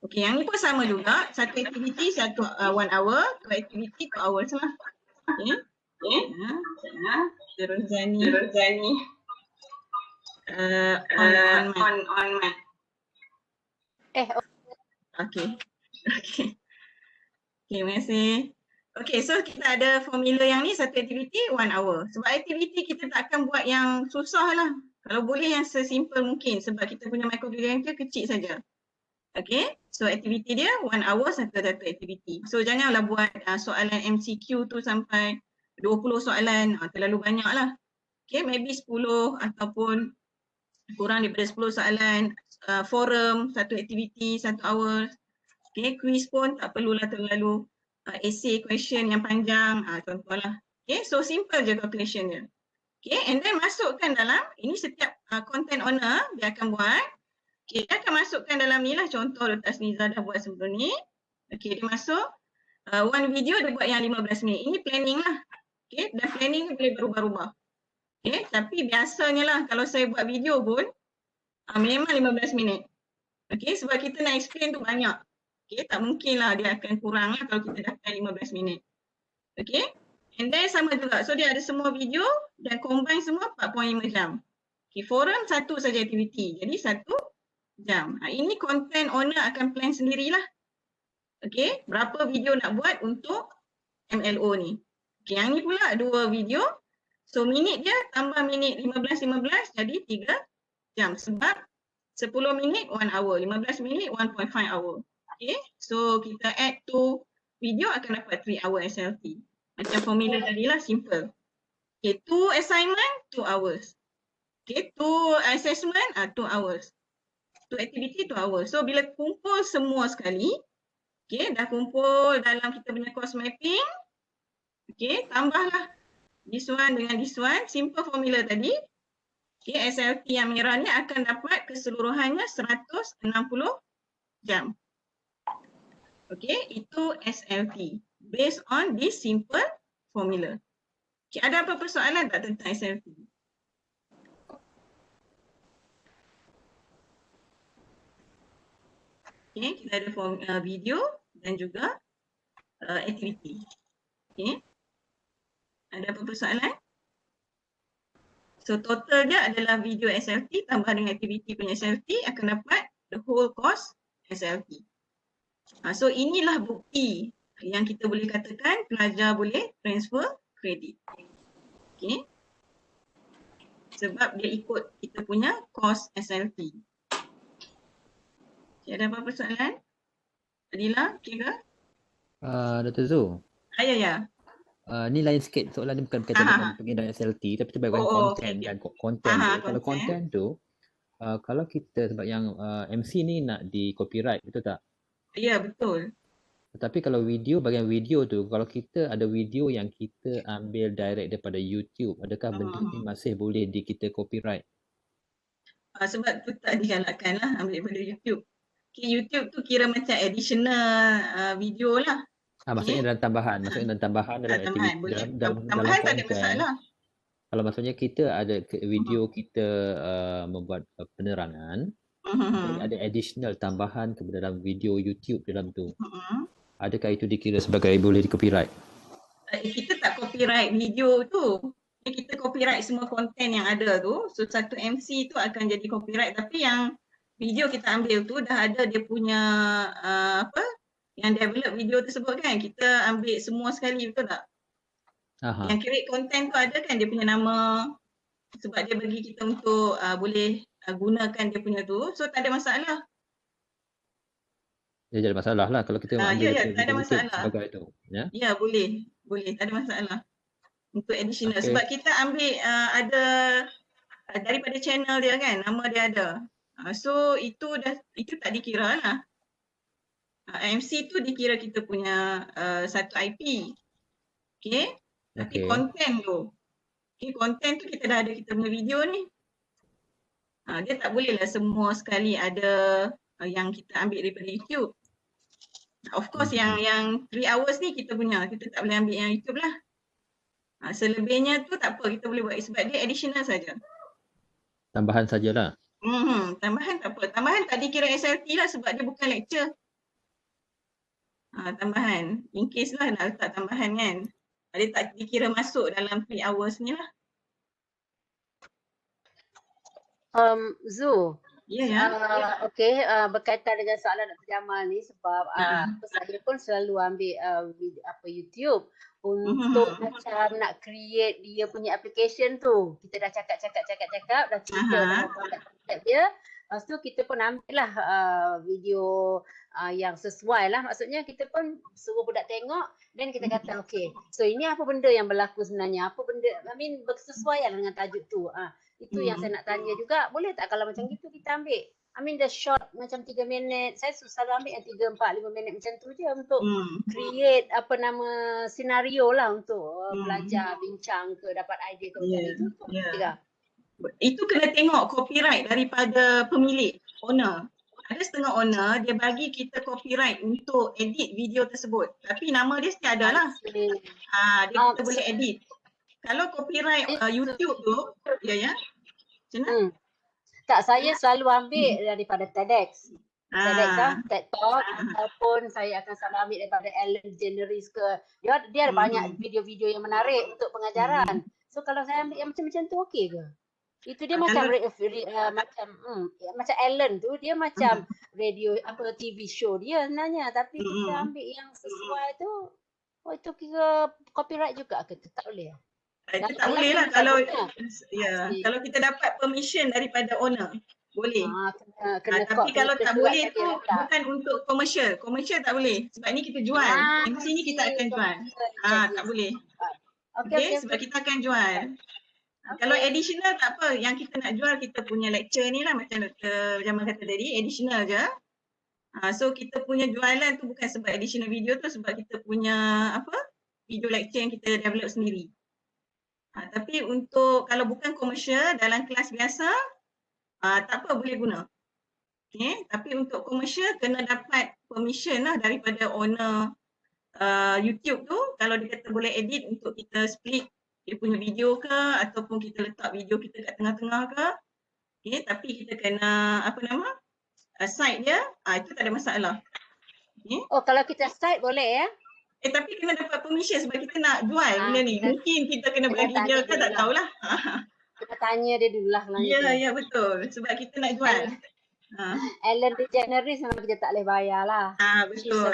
Okay, yang ni pun sama juga. Satu aktiviti 1 hour, two activity 2 hours lah. Okay. Rozani. On mic. Okay. Terima kasih. Okay, so kita ada formula yang ni satu aktiviti 1 hour. Sebab aktiviti kita tak akan buat yang susah lah. Kalau boleh yang sesimpel mungkin sebab kita punya microcalculator kecil saja. Okay, so aktiviti dia 1 hour satu aktiviti. So janganlah buat soalan MCQ tu sampai 20 soalan, terlalu banyak lah. Okay, maybe 10 ataupun kurang daripada 10 soalan. Forum, satu aktiviti 1 hour. Okay, quiz pun tak perlulah terlalu essay question yang panjang, contohlah. Okay, so simple je calculation dia. Okay, and then masukkan dalam, ini setiap content owner dia akan buat. Okay, dia akan masukkan dalam ni lah contoh Dr. Asniza dah buat sebelum ni. Okay, dia masuk one video dia buat yang 15 minit. Ini planning lah. Okay, dan planning boleh berubah-ubah. Okay, tapi biasanya lah kalau saya buat video pun memang 15 minit. Okay, sebab kita nak explain tu banyak. Okay, tak mungkin lah dia akan kurang lah kalau kita dah 15 minit. Okay, and then sama juga. So dia ada semua video dan combine semua 4.5 jam. Okay, forum satu saja aktiviti. Jadi 1 jam. Ini content owner akan plan sendirilah. Okay, berapa video nak buat untuk MLO ni. Okay, yang ni pula 2 video. So minit dia tambah minit 15 jadi 3 jam. Sebab 10 minit 1 hour, 15 minit 1.5 hour. Okay, so kita add 2 video akan dapat 3 hour SLT. Macam formula tadi lah, simple. Okay, 2 assignment 2 hours. Okay, 2 assessment 2 hours. 2 activity 2 hours. So bila kumpul semua sekali, okay, dah kumpul dalam kita punya course mapping. Okay, tambahlah this one dengan this one, simple formula tadi. Okay, SLT yang merah ni akan dapat keseluruhannya 160 jam. Okay, itu SLT based on this simple formula. Okay, ada apa persoalan tak tentang SLT? Okay, kita ada video dan juga aktiviti. Okay, ada apa persoalan? So total dia adalah video SLT tambah dengan aktiviti punya SLT akan dapat the whole course SLT. So inilah bukti yang kita boleh katakan pelajar boleh transfer kredit. Okay. Sebab dia ikut kita punya course SLT. Okay, ada apa persoalan? Adila, okey ke? Dr. Zul. Ya. Ni lain sikit, soalan ni bukan berkaitan dengan pengendalian SLT tapi terbaik konten dan konten tu. Kalau konten tu kalau kita sebab yang MC ni nak di copyright, betul tak? Ya, betul. Tetapi kalau video, bahagian video tu, kalau kita ada video yang kita ambil direct daripada YouTube, adakah benda ni masih boleh kita copyright? Sebab tu tak digalakkan lah ambil daripada YouTube. Okay, YouTube tu kira macam additional video lah. Maksudnya dalam tambahan, dalam aktiviti, dalam tak ada masalah. Kalau maksudnya kita ada video kita membuat penerangan, ada additional tambahan kepada dalam video YouTube dalam tu. Adakah itu dikira sebagai boleh di copyright? Kita tak copyright video tu. Kita copyright semua konten yang ada tu. So satu MC tu akan jadi copyright, tapi yang video kita ambil tu dah ada dia punya yang develop video tersebut kan, kita ambil semua sekali, betul tak? Yang create content tu ada kan dia punya nama, sebab dia bagi kita untuk boleh gunakan dia punya tu, so tak ada masalah. Dia ada masalah lah kalau kita ambil tak ada masalah. Sebagai itu, ya? Ya, boleh, tak ada masalah untuk additional. Sebab kita ambil ada daripada channel dia kan, nama dia ada. So itu tak dikira lah. MC tu dikira kita punya satu IP. Okay. Tapi konten tu. Okay, konten tu kita dah ada kita punya video ni. Dia tak boleh lah semua sekali ada yang kita ambil daripada YouTube. Of course yang 3 hours ni kita punya. Kita tak boleh ambil yang YouTube lah. Selebihnya tu tak apa, kita boleh buat sebab dia additional saja. Tambahan sajalah. Tambahan tak apa. Tambahan tak dikira SLT lah sebab dia bukan lecture. Tambahan. In case lah nak letak tambahan kan. Dia tak dikira masuk dalam 3 hours ni lah. Zu. Ya. Okay, berkaitan dengan soalan Dr. Jamal ni sebab saya pun selalu ambil YouTube untuk macam nak create dia punya application tu. Kita dah cakap dah cerita konsep dia. Lepas tu kita pun ambil lah video yang sesuai lah. Maksudnya kita pun suruh budak tengok dan kita kata okay, so ini apa benda yang berlaku sebenarnya, apa benda, bersesuaian dengan tajuk tu. Itu yang saya nak tanya juga, boleh tak kalau macam gitu kita ambil, the short macam 3 minit, saya selalu ambil yang 3, 4, 5 minit macam tu je untuk create senario lah untuk belajar, bincang ke, dapat idea ke macam itu. Itu kena tengok copyright daripada pemilik, owner. Ada setengah owner, dia bagi kita copyright untuk edit video tersebut. Tapi nama dia still ada lah. Kita boleh edit. Kalau copyright YouTube tu, ya. Tak, saya selalu ambil daripada TEDx. TED Talk ataupun saya akan sama ambil daripada Ellen DeGeneres ke. Dia ada banyak video-video yang menarik untuk pengajaran. So kalau saya ambil yang macam-macam tu okey ke? Itu dia macam macam Ellen tu dia macam radio TV show dia sebenarnya, tapi kita ambil yang sesuai tu itu kira copyright juga ke? Tak boleh. Itu tak boleh lah kalau kita dapat permission daripada owner. Boleh. Tapi kalau tak boleh tu bukan untuk komersial. Komersial tak boleh. Sebab ni kita jual. MC ni kita akan jual. Tak boleh. Okay, sebab kita akan jual. Kalau additional tak apa. Yang kita nak jual kita punya lecture ni lah. Macam Dr. Jamal kata tadi. Additional je. So kita punya jualan tu bukan sebab additional video tu. Sebab kita punya video lecture yang kita develop sendiri. Tapi untuk kalau bukan komersial dalam kelas biasa, tak apa boleh guna. Okay. Tapi untuk komersial kena dapat permission lah daripada owner YouTube tu. Kalau dia kata boleh edit untuk kita split dia punya video ke ataupun kita letak video kita kat tengah-tengah ke. Okay. Tapi kita kena side dia, itu tak ada masalah. Okay. Oh kalau kita side boleh ya? Tapi kena dapat permission sebab kita nak jual benda ni. Mungkin kita kena bagi dia ke tak tahulah. Kita tanya dia dulu lah. Ya betul. Sebab kita nak jual. Ellen DeGeneres memang kita tak boleh bayar lah. Betul.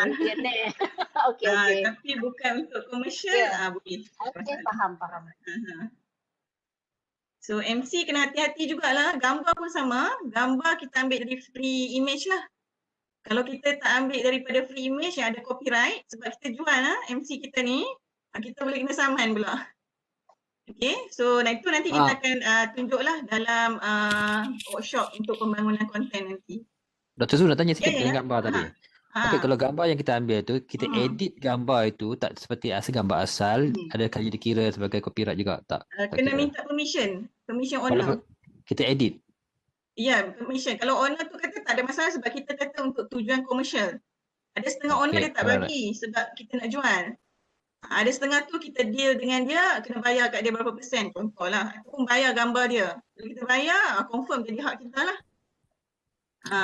Okey. Tapi bukan untuk komersial. Boleh. Okey, faham. So MC kena hati-hati jugalah. Gambar pun sama. Gambar kita ambil dari free image lah. Kalau kita tak ambil daripada free image yang ada copyright, sebab kita jual MC kita ni, kita boleh kena saman pula. Okay, so itu nanti kita akan tunjuklah dalam workshop untuk pembangunan konten nanti. Dr. Zul nak tanya sikit tentang gambar tadi. Okay, kalau gambar yang kita ambil tu, kita edit gambar itu tak seperti gambar asal, adakah dikira sebagai copyright juga? Tak. Kena minta permission owner. Kita edit. Ya, permission. Kalau owner tu kata tak ada masalah sebab kita kata untuk tujuan komersial. Ada setengah owner dia tak bagi sebab kita nak jual. Ada setengah tu kita deal dengan dia, kena bayar kat dia berapa persen contohlah. Ataupun bayar gambar dia. Kalau kita bayar, confirm jadi hak kita lah.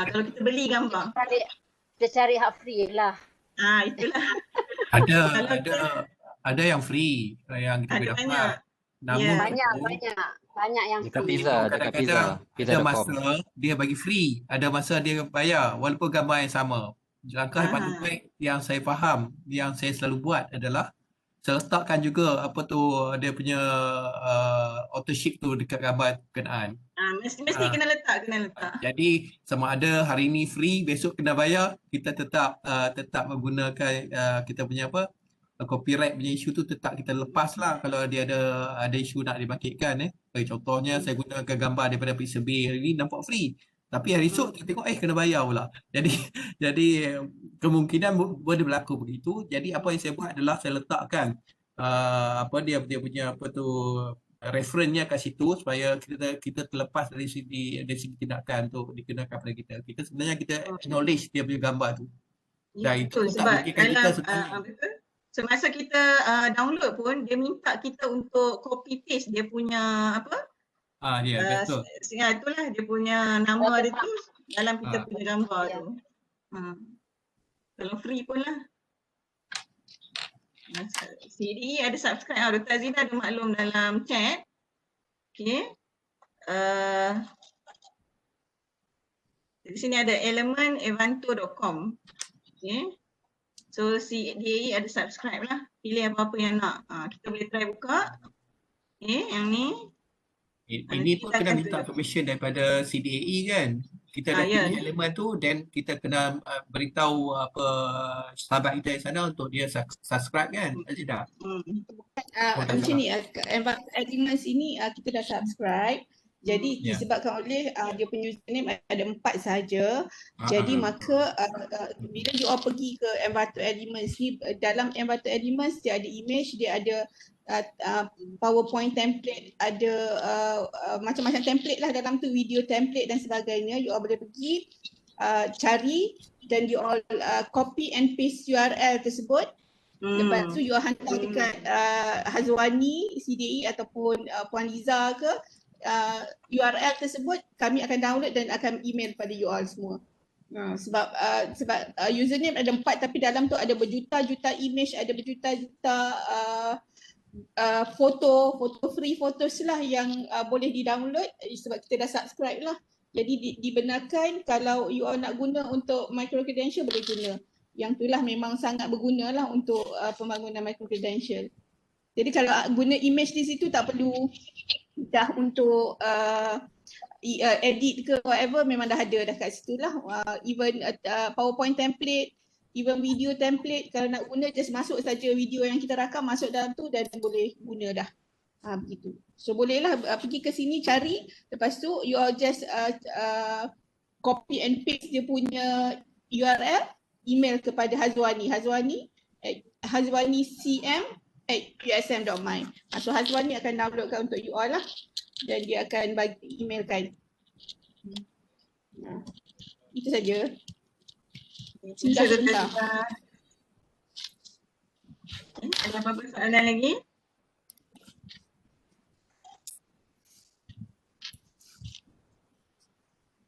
Kalau kita beli gambar. Kita cari hak free lah. Itulah. Ada yang free yang kita boleh dapat. Namun banyak yang dekat free. Pizza. Ada masa dia bagi free, ada masa dia bayar walaupun gambar yang sama. Langkah yang paling baik yang saya faham, yang saya selalu buat adalah saya letakkan juga dia punya authorship tu dekat gambar berkenaan. Mesti kena letak. Jadi sama ada hari ni free, besok kena bayar, kita tetap menggunakan kita punya copyright punya isu tu tetap kita lepas lah kalau dia ada isu nak dibangkitkan. Contohnya saya gunakan gambar daripada Pixel B hari ni nampak free. Tapi hari esok kita tengok kena bayar pula. Jadi kemungkinan boleh berlaku begitu. Jadi apa yang saya buat adalah saya letakkan dia punya referennya kat situ supaya kita terlepas dari segi tindakan untuk dikenakan pada kita. Kita sebenarnya kita acknowledge dia punya gambar tu. Dan itu sebab kita semasa kita download pun dia minta kita untuk copy paste dia punya betul. Itulah dia punya nama dia tu dalam kita punya gambar tu. Kalau free pun lah. CD ada subscribe. Dr. Azina ada maklum dalam chat. Okay. Di sini ada elementevanto.com. Okay. So CDAE ada subscribe lah. Pilih apa-apa yang nak. Kita boleh try buka. Okay, yang ni. Ini pun kena minta permission daripada CDAE kan. Kita dah pilih elemen tu, then kita kena beritahu sahabat kita di sana untuk dia subscribe kan. Tidak? Macam ni, Elements ini kita dah subscribe. Jadi disebabkan oleh dia punya username ada 4 saja. Jadi maka bila you all pergi ke Envato Elements ni, dalam Envato Elements dia ada image, dia ada PowerPoint template, ada macam-macam template lah dalam tu, video template dan sebagainya. You all boleh pergi cari dan you all copy and paste URL tersebut. Lepas tu you all hantar dekat Hazwani, CDAE ataupun Puan Liza ke, URL tersebut kami akan download dan akan email pada you all semua. Sebab username ada 4 tapi dalam tu ada berjuta-juta image, ada berjuta-juta foto free photos lah yang boleh di-download sebab kita dah subscribe lah. Jadi dibenarkan kalau you all nak guna untuk micro credential boleh guna. Yang itulah memang sangat berguna lah untuk pembangunan micro credential. Jadi kalau guna image di situ tak perlu dah untuk edit ke whatever, memang dah ada dah kat situ lah. Even PowerPoint template, even video template, kalau nak guna just masuk saja video yang kita rakam masuk dalam tu dan boleh guna dah. Begitu. So bolehlah pergi ke sini cari, lepas tu you all just copy and paste dia punya URL, email kepada Hazwani, hazwanicm@usm.my. So Hazwani akan downloadkan untuk you all lah dan dia akan bagi emailkan. Itu saja. Sebentar. Ada apa-apa soalan lagi?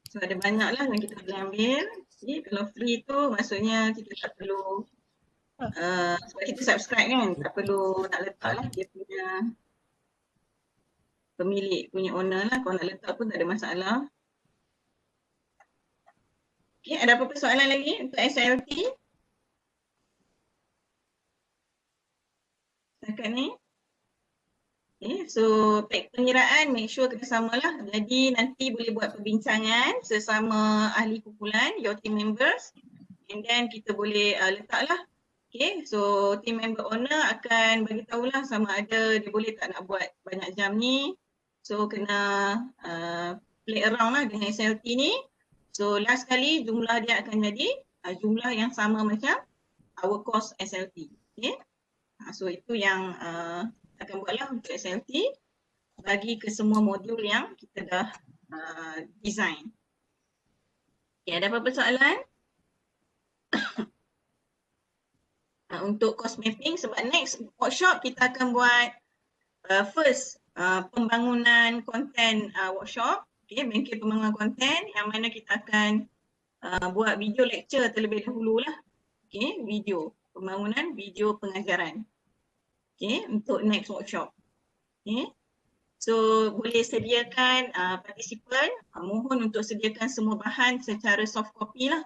So ada banyak lah yang kita boleh ambil. Jadi kalau free tu maksudnya kita tak perlu sebab kita subscribe kan, tak perlu nak letak lah dia punya pemilik, punya owner lah. Kalau nak letak pun tak ada masalah. Okay, ada apa-apa soalan lagi untuk SLT? Setakat ni. Okay, so penyeraan make sure kita samalah. Jadi nanti boleh buat perbincangan sesama ahli kumpulan, your team members. And then kita boleh letaklah. Okay, so team member owner akan bagi tahulah sama ada dia boleh tak nak buat banyak jam ni. So kena play around lah dengan SLT ni. So last kali jumlah dia akan jadi jumlah yang sama macam our course SLT. Okay, so itu yang akan buatlah untuk SLT bagi ke semua modul yang kita dah design. Okay, ada apa-apa soalan? Untuk course mapping, sebab next workshop kita akan buat first pembangunan konten workshop, okay, bengkel pembangunan konten yang mana kita akan buat video lecture terlebih dahulu lah, okay, video pembangunan video pengajaran, okay, untuk next workshop. Okay, so boleh sediakan partisipan, mohon untuk sediakan semua bahan secara soft copy lah,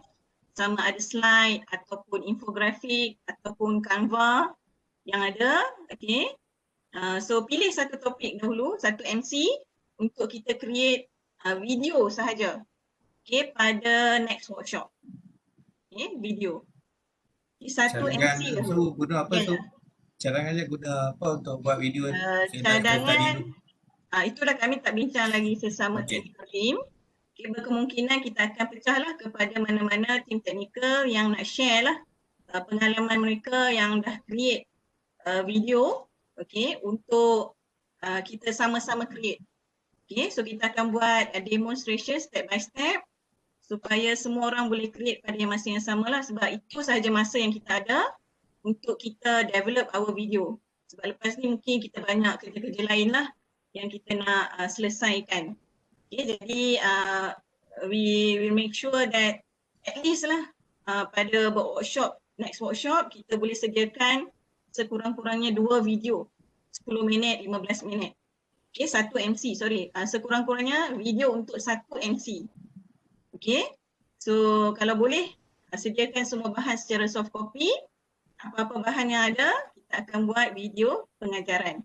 sama ada slide ataupun infografik ataupun Canva yang ada. Okay, so pilih satu topik dahulu, satu MC untuk kita create video sahaja, okay, pada next workshop. Okay, video. Satu MC dahulu. So guna apa tu? Cadangan je guna apa untuk buat video? Cadangan, itulah kami tak bincang lagi sesama technical team. Okay, berkemungkinan kita akan pecahlah kepada mana-mana tim teknikal yang nak share lah pengalaman mereka yang dah create video, okay, untuk kita sama-sama create. Okay, so kita akan buat demonstration step by step supaya semua orang boleh create pada masa yang sama lah, sebab itu sahaja masa yang kita ada untuk kita develop our video. Sebab lepas ni mungkin kita banyak kerja-kerja lain lah yang kita nak selesaikan. Okay, jadi we will make sure that at least lah pada workshop, next workshop kita boleh sediakan sekurang-kurangnya 2 video 10 minit, 15 minit. Okay, satu MC, sorry, sekurang-kurangnya video untuk satu MC. Okay, so kalau boleh sediakan semua bahan secara soft copy, apa-apa bahan yang ada kita akan buat video pengajaran.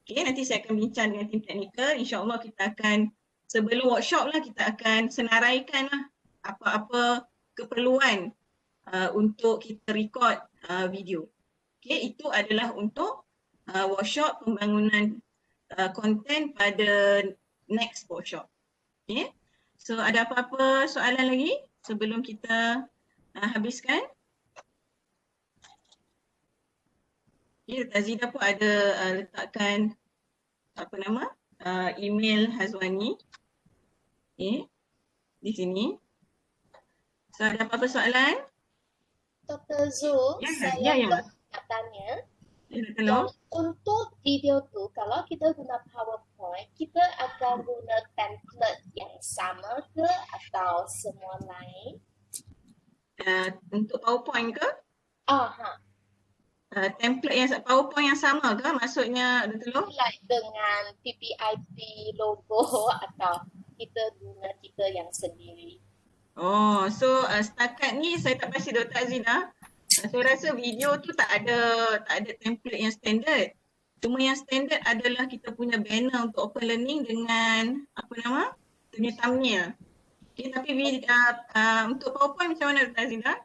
Okay, nanti saya akan bincang dengan tim teknikal, insyaAllah kita akan sebelum workshop lah kita akan senaraikan lah apa-apa keperluan untuk kita record video. Okay, itu adalah untuk workshop pembangunan konten pada next workshop. Okay, so ada apa-apa soalan lagi sebelum kita habiskan? Okay, Tazidah pun ada letakkan apa nama email Hazwani. Okay, di sini. So ada apa-apa soalan? Dr. Zul, saya nak tanya. Untuk video tu, kalau kita guna PowerPoint, kita akan guna template yang sama ke atau semua lain? untuk PowerPoint ke? Aha. Template yang PowerPoint yang sama ke maksudnya Dr. Loh? Like dengan PPIP logo atau kita yang sendiri. Oh, so setakat ni saya tak pasti Dr. Azina. Saya rasa video tu tak ada template yang standard. Cuma yang standard adalah kita punya banner untuk open learning dengan apa nama? Punya thumbnail. Okay, tapi untuk PowerPoint macam mana Dr. Azina?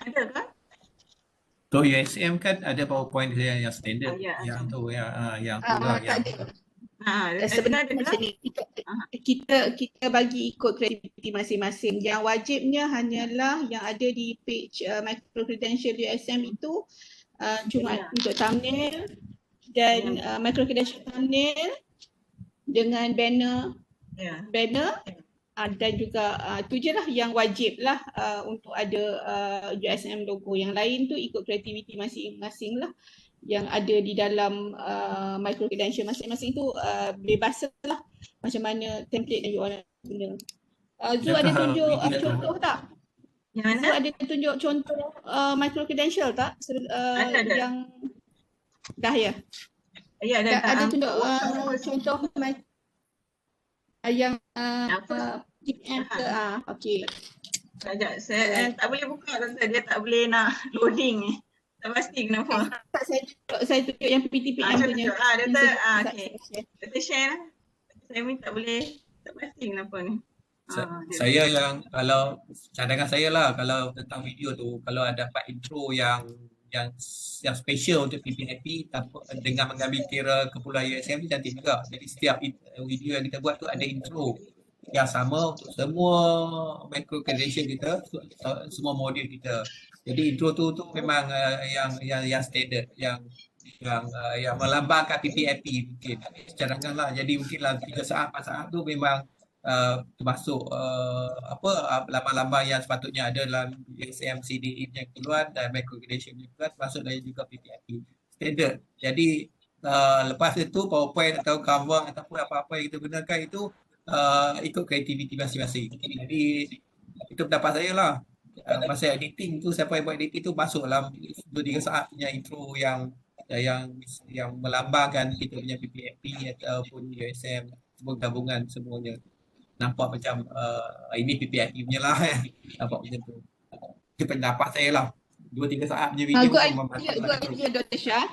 Ada ke? Untuk USM kan ada PowerPoint yang standard, yang tu yang tu lah yang sebenarnya macam ni, kita bagi ikut kreativiti masing-masing. Yang wajibnya hanyalah yang ada di page micro credential USM itu cuma untuk thumbnail dan micro credential thumbnail dengan banner dan juga tu je lah yang wajib lah untuk ada USM logo. Yang lain tu ikut kreativiti masing-masing lah yang ada di dalam micro credential masing-masing tu bebas lah macam mana template yang you orang guna. Zu ada tunjuk contoh tak? Yang mana? Zu ada tunjuk contoh micro credential tak? Ada. Yang dah ya? Ya, ada tunjuk contoh yang TPM ke? Okey. Sekejap, saya tak boleh buka Dr. Dia tak boleh nak loading ni. Tak pasti kenapa. Saya tunjuk yang PPTPM punya. Dr. Okey. Dr. share lah. Saya ni tak boleh, tak pasti kenapa ni. Saya yang kalau cadangan saya lah kalau tentang video tu, kalau ada part intro yang special untuk PPIP dengan mengambil kira kepulauan USM ni cantik juga. Jadi setiap video yang kita buat tu ada intro yang sama untuk semua micro credential kita, semua modul kita. Jadi intro tu memang yang standard, yang melambangkan PPIP mungkin. Cadanganlah. Jadi mungkinlah 3 saat 4 saat tu memang termasuk lambang-lambang yang sepatutnya ada dalam USM CDE yang keluar dan micro credential yang keluar, termasuk dari juga PPIP standard. Jadi lepas itu PowerPoint atau Canva ataupun apa-apa yang kita gunakan itu ikut kreativiti masing-masing. Jadi itu pendapat saya lah. Masa editing tu, siapa yang buat editing tu masuk dalam 2-3 saat punya intro yang melambangkan kita punya PPIP ataupun USM, semua gabungan semuanya. Nampak macam ini PPIP punya lah. Nampak macam tu. Itu pendapat saya lah. 2-3 saat punya video. Good idea Dr. Shah.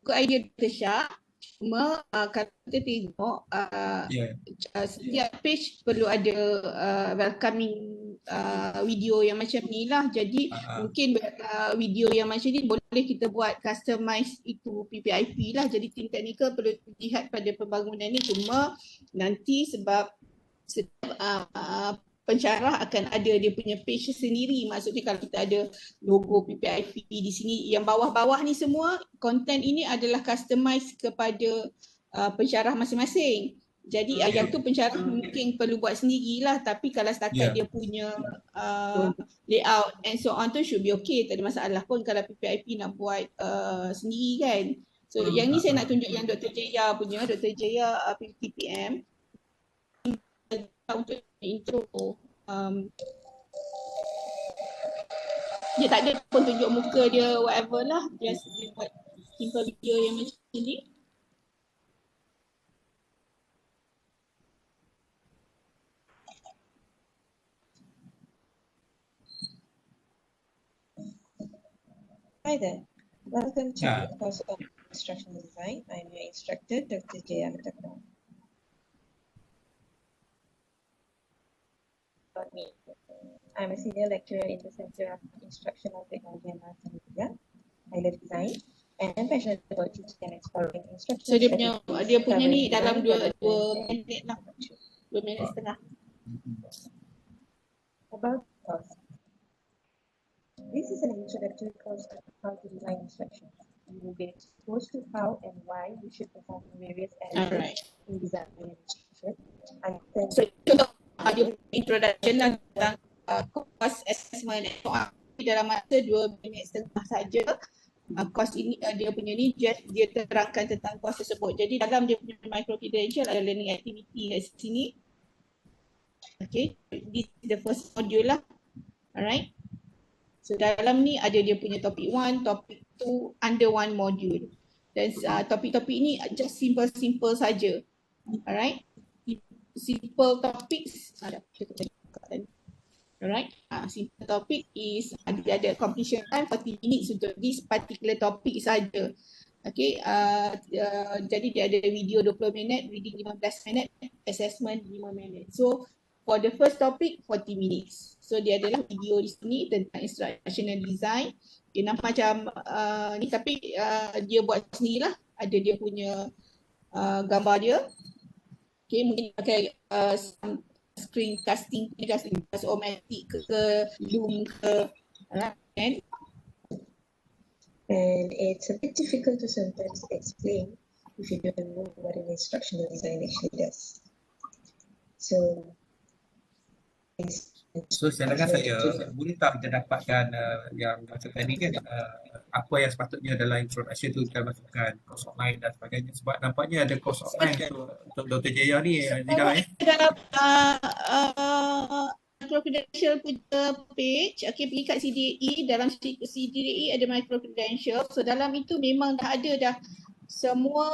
Good idea Dr. Shah. Cuma kalau kita tengok setiap page perlu ada welcoming video yang macam ni lah. Jadi mungkin video yang macam ni boleh kita buat customize itu PPIP lah. Jadi tim teknikal perlu lihat pada pembangunan ni. Cuma nanti sebab pensyarah akan ada dia punya page sendiri. Maksudnya kalau kita ada logo PPIP di sini, yang bawah-bawah ni semua konten ini adalah customize kepada pensyarah masing-masing. Jadi yang tu pensyarah mungkin perlu buat sendirilah, tapi kalau setakat dia punya layout and so on tu should be okay, tak ada masalah pun kalau PPIP nak buat sendiri kan. So yang ni saya nak tunjuk yang Dr. Jaya punya, Dr. Jaya PPTPM untuk intro. Dia tak ada pun tunjuk muka dia whatever lah, just dia buat simple video yang macam ni. Hi there, welcome to the course of Instructional Design. I'm your instructor, Dr. Jaya Mitakno. I'm a senior lecturer in the Center of Instructional Technology and Multimedia. I love design and I'm passionate about teaching and exploring instruction. So dia punya ni dalam 2 minit lah, 2 minit setengah. About the course. This is an introductory course on how to design instructions. You will get exposed to how and why you should perform various elements in design and instruction. And then dia introduction lah tentang course assessment dalam masa 2 minit setengah saja. Course ini dia punya ni just dia terangkan tentang course tersebut. Jadi dalam dia punya micro credential ada learning activity kat sini. Okay, this is the first module lah. Alright. So dalam ni ada dia punya topik 1, topik 2 under one module. Dan topik-topik ni just simple saja. Alright. Simple topics ada alright. Simple topic is ada completion time 40 minutes untuk this particular topic saja. Okay, jadi dia ada video 20 minit, reading 15 minit, assessment 5 minit. So for the first topic 40 minutes. So dia adalah video di sini tentang instructional design. Dia nampak macam ni tapi dia buat sendirilah. Ada dia punya gambar dia. Okay, mungkin pakai screen casting automatic ke Loom ke kan. And it's a bit difficult to sometimes explain if you don't know what an instructional design actually does. So silakan saya, boleh tak kita dapatkan yang maksudkan ni kan apa yang sepatutnya dalam introduction tu kita masukkan course online dan sebagainya, sebab nampaknya ada course online untuk Dr. Jaya ni tidak dalam micro-credential punya page, okay, pergi kat CDAE, dalam CDAE ada micro-credential. So dalam itu memang dah ada dah semua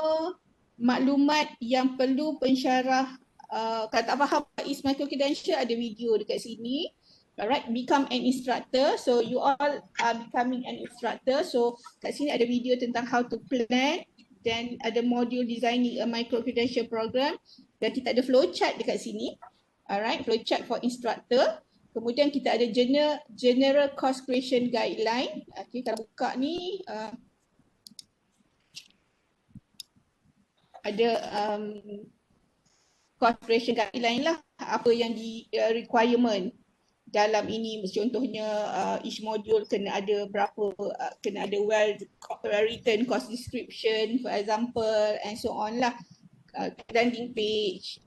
maklumat yang perlu pensyarah. Kalau tak faham what is micro-credential, ada video dekat sini. Alright, become an instructor. So you all are becoming an instructor. So kat sini ada video tentang how to plan. Then ada module designing a micro-credential program. Dan kita ada flowchart dekat sini. Alright, flowchart for instructor. Kemudian kita ada general course creation guideline. Okay, kalau buka ni ada course creation guideline lah, apa yang di requirement dalam ini. Contohnya each module kena ada berapa, kena ada well written course description for example and so on lah, landing page.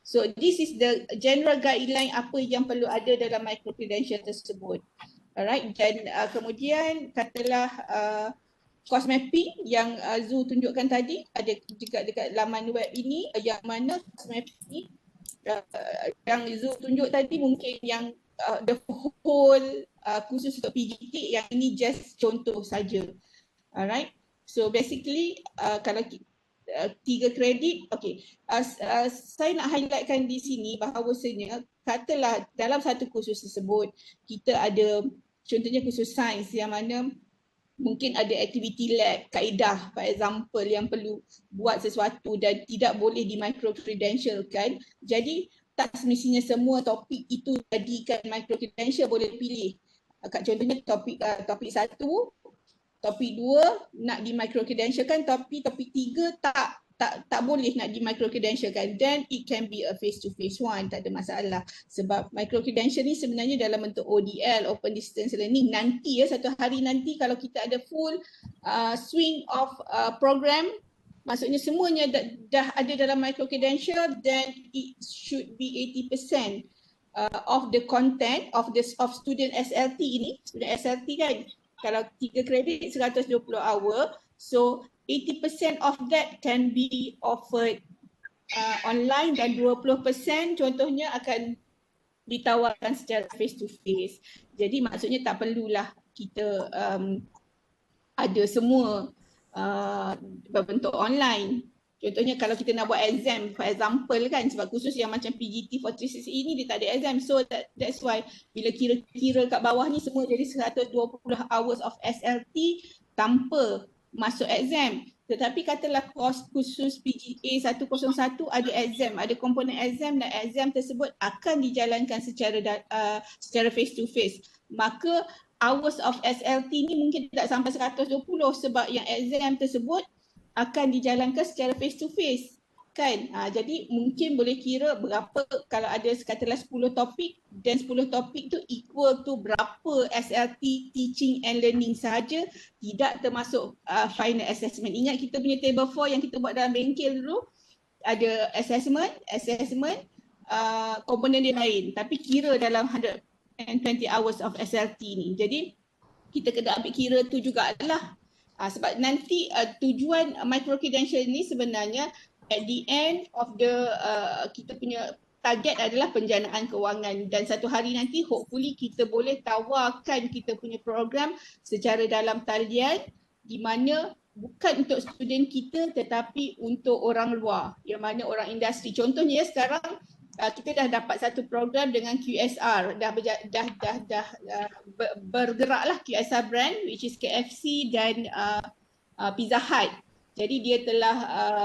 So this is the general guideline apa yang perlu ada dalam micro-credential tersebut. Alright, dan kemudian katalah course mapping yang Zu tunjukkan tadi, ada juga dekat laman web ini, yang mana course mapping ni yang Zu tunjuk tadi mungkin yang the whole khusus untuk PGT, yang ini just contoh saja. Alright, so basically kalau 3 kredit, okay. Saya nak highlightkan di sini bahawasanya katalah dalam satu kursus tersebut kita ada contohnya kursus sains yang mana mungkin ada activity lab, kaedah for example yang perlu buat sesuatu dan tidak boleh di micro-credentialkan. Jadi tak semestinya semua topik itu jadikan micro-credential, boleh pilih. Contohnya topik 1, topik 2 nak di micro-credentialkan, tapi topik 3 tak boleh nak di micro-credentialkan. Then it can be a face-to-face one, tak ada masalah. Sebab micro-credential ni sebenarnya dalam bentuk ODL, Open Distance Learning. Nanti satu hari nanti kalau kita ada full swing of program, maksudnya semuanya dah ada dalam micro-credential, then it should be 80% of the content of student SLT ini. Student SLT kan, kalau 3 kredit 120 hour, so 80% of that can be offered online dan 20% contohnya akan ditawarkan secara face to face. Jadi maksudnya tak perlulah kita ada semua berbentuk online. Contohnya kalau kita nak buat exam, for example kan, sebab khusus yang macam PGT 436 ini dia tak ada exam. So that's why bila kira-kira kat bawah ni semua jadi 120 hours of SLT tanpa masuk exam. Tetapi katalah kos khusus PGA 101 ada exam, ada komponen exam dan exam tersebut akan dijalankan secara face to face. Maka hours of SLT ni mungkin tak sampai 120 sebab yang exam tersebut akan dijalankan secara face to face kan. Jadi mungkin boleh kira berapa, kalau ada katalah 10 topik dan 10 topik tu equal to berapa SLT teaching and learning sahaja, tidak termasuk final assessment. Ingat kita punya table 4 yang kita buat dalam bengkel dulu, ada assessment, komponen dia lain, tapi kira dalam 120 hours of SLT ni. Jadi kita kena ambil kira tu jugalah. Sebab nanti tujuan micro-credential ni sebenarnya at the end of the kita punya target adalah penjanaan kewangan dan satu hari nanti hopefully kita boleh tawarkan kita punya program secara dalam talian di mana bukan untuk student kita tetapi untuk orang luar yang mana orang industri. Contohnya sekarang kita dah dapat satu program dengan QSR, bergeraklah QSR brand which is KFC dan Pizza Hut. Jadi dia telah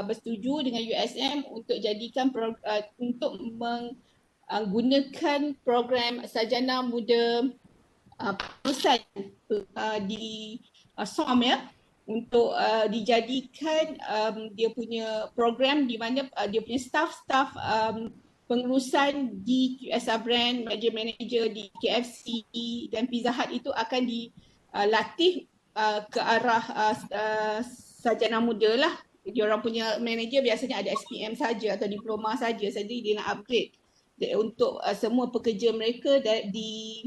bersetuju dengan USM untuk jadikan untuk menggunakan program Sarjana Muda Perusahaan di SOM ya untuk dijadikan dia punya program di mana dia punya staff pengurusan di QSR brand, manager di KFC dan Pizza Hut itu akan dilatih ke arah sarjana muda lah. Dia orang punya manager biasanya ada SPM saja atau diploma saja. Jadi dia nak upgrade untuk semua pekerja mereka di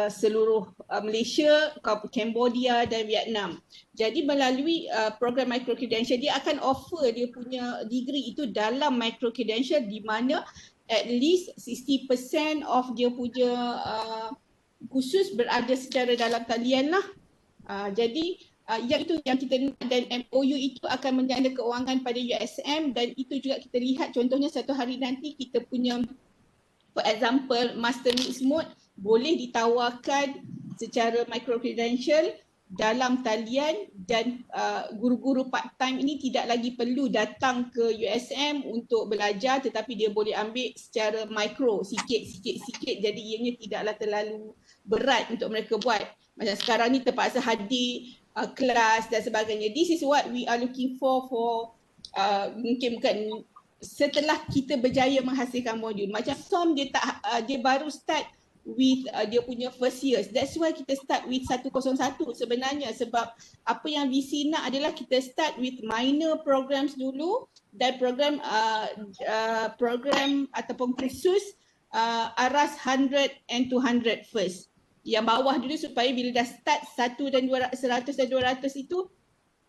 seluruh Malaysia, Cambodia dan Vietnam. Jadi melalui program micro credential dia akan offer dia punya degree itu dalam micro credential di mana at least 60% of dia punya kursus berada secara dalam talian lah. Jadi yang itu yang kita lihat dan MOU itu akan menjana keuangan pada USM dan itu juga kita lihat contohnya satu hari nanti kita punya for example master mixed mode boleh ditawarkan secara micro credential dalam talian dan guru-guru part time ini tidak lagi perlu datang ke USM untuk belajar tetapi dia boleh ambil secara micro sikit jadi ianya tidaklah terlalu berat untuk mereka buat. Macam sekarang ni terpaksa hadir kelas dan sebagainya. This is what we are looking for mungkin bukan setelah kita berjaya menghasilkan modul. Macam SOM dia baru start with dia punya first years. That's why kita start with 101 sebenarnya sebab apa yang VC nak adalah kita start with minor programs dulu dan program ataupun kursus aras 100 and 200 first. Yang bawah dulu supaya bila dah start 100 dan 200 itu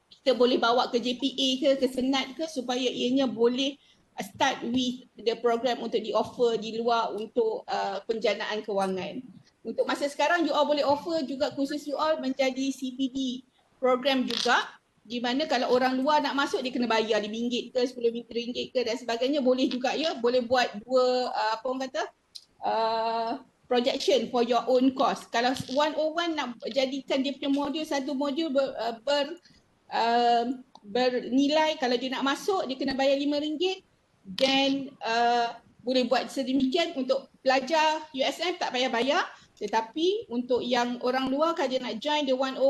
kita boleh bawa ke JPA ke Senat ke supaya ianya boleh start with the program untuk di-offer di luar untuk penjanaan kewangan. Untuk masa sekarang you all boleh offer juga kursus you all menjadi CPD program juga di mana kalau orang luar nak masuk dia kena bayar RM5 ke RM10 ke dan sebagainya boleh juga ya, boleh buat dua apa orang kata projection for your own cost. Kalau 101 nak jadikan dia punya modul satu modul bernilai kalau dia nak masuk dia kena bayar RM5 dan boleh buat sedemikian untuk pelajar USM tak payah bayar tetapi untuk yang orang luar kalau dia nak join the 101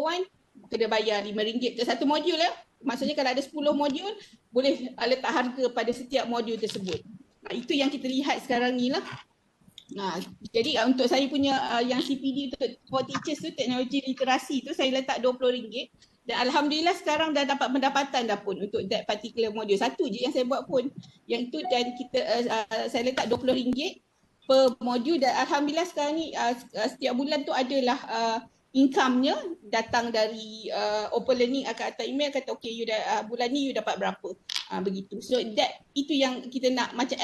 kena bayar RM5 ke satu modul ya. Maksudnya kalau ada 10 modul boleh letak harga pada setiap modul tersebut. Itu yang kita lihat sekarang ni lah. Jadi untuk saya punya yang CPD untuk for teachers tu teknologi literasi tu saya letak RM20 dan alhamdulillah sekarang dah dapat pendapatan dah pun untuk that particular module. Satu je yang saya buat pun yang tu dan kita saya letak RM20 per modul dan alhamdulillah sekarang ni setiap bulan tu adalah income-nya datang dari open learning akan hantar email kata okay you dah bulan ni you dapat berapa. Begitu. So itu yang kita nak macam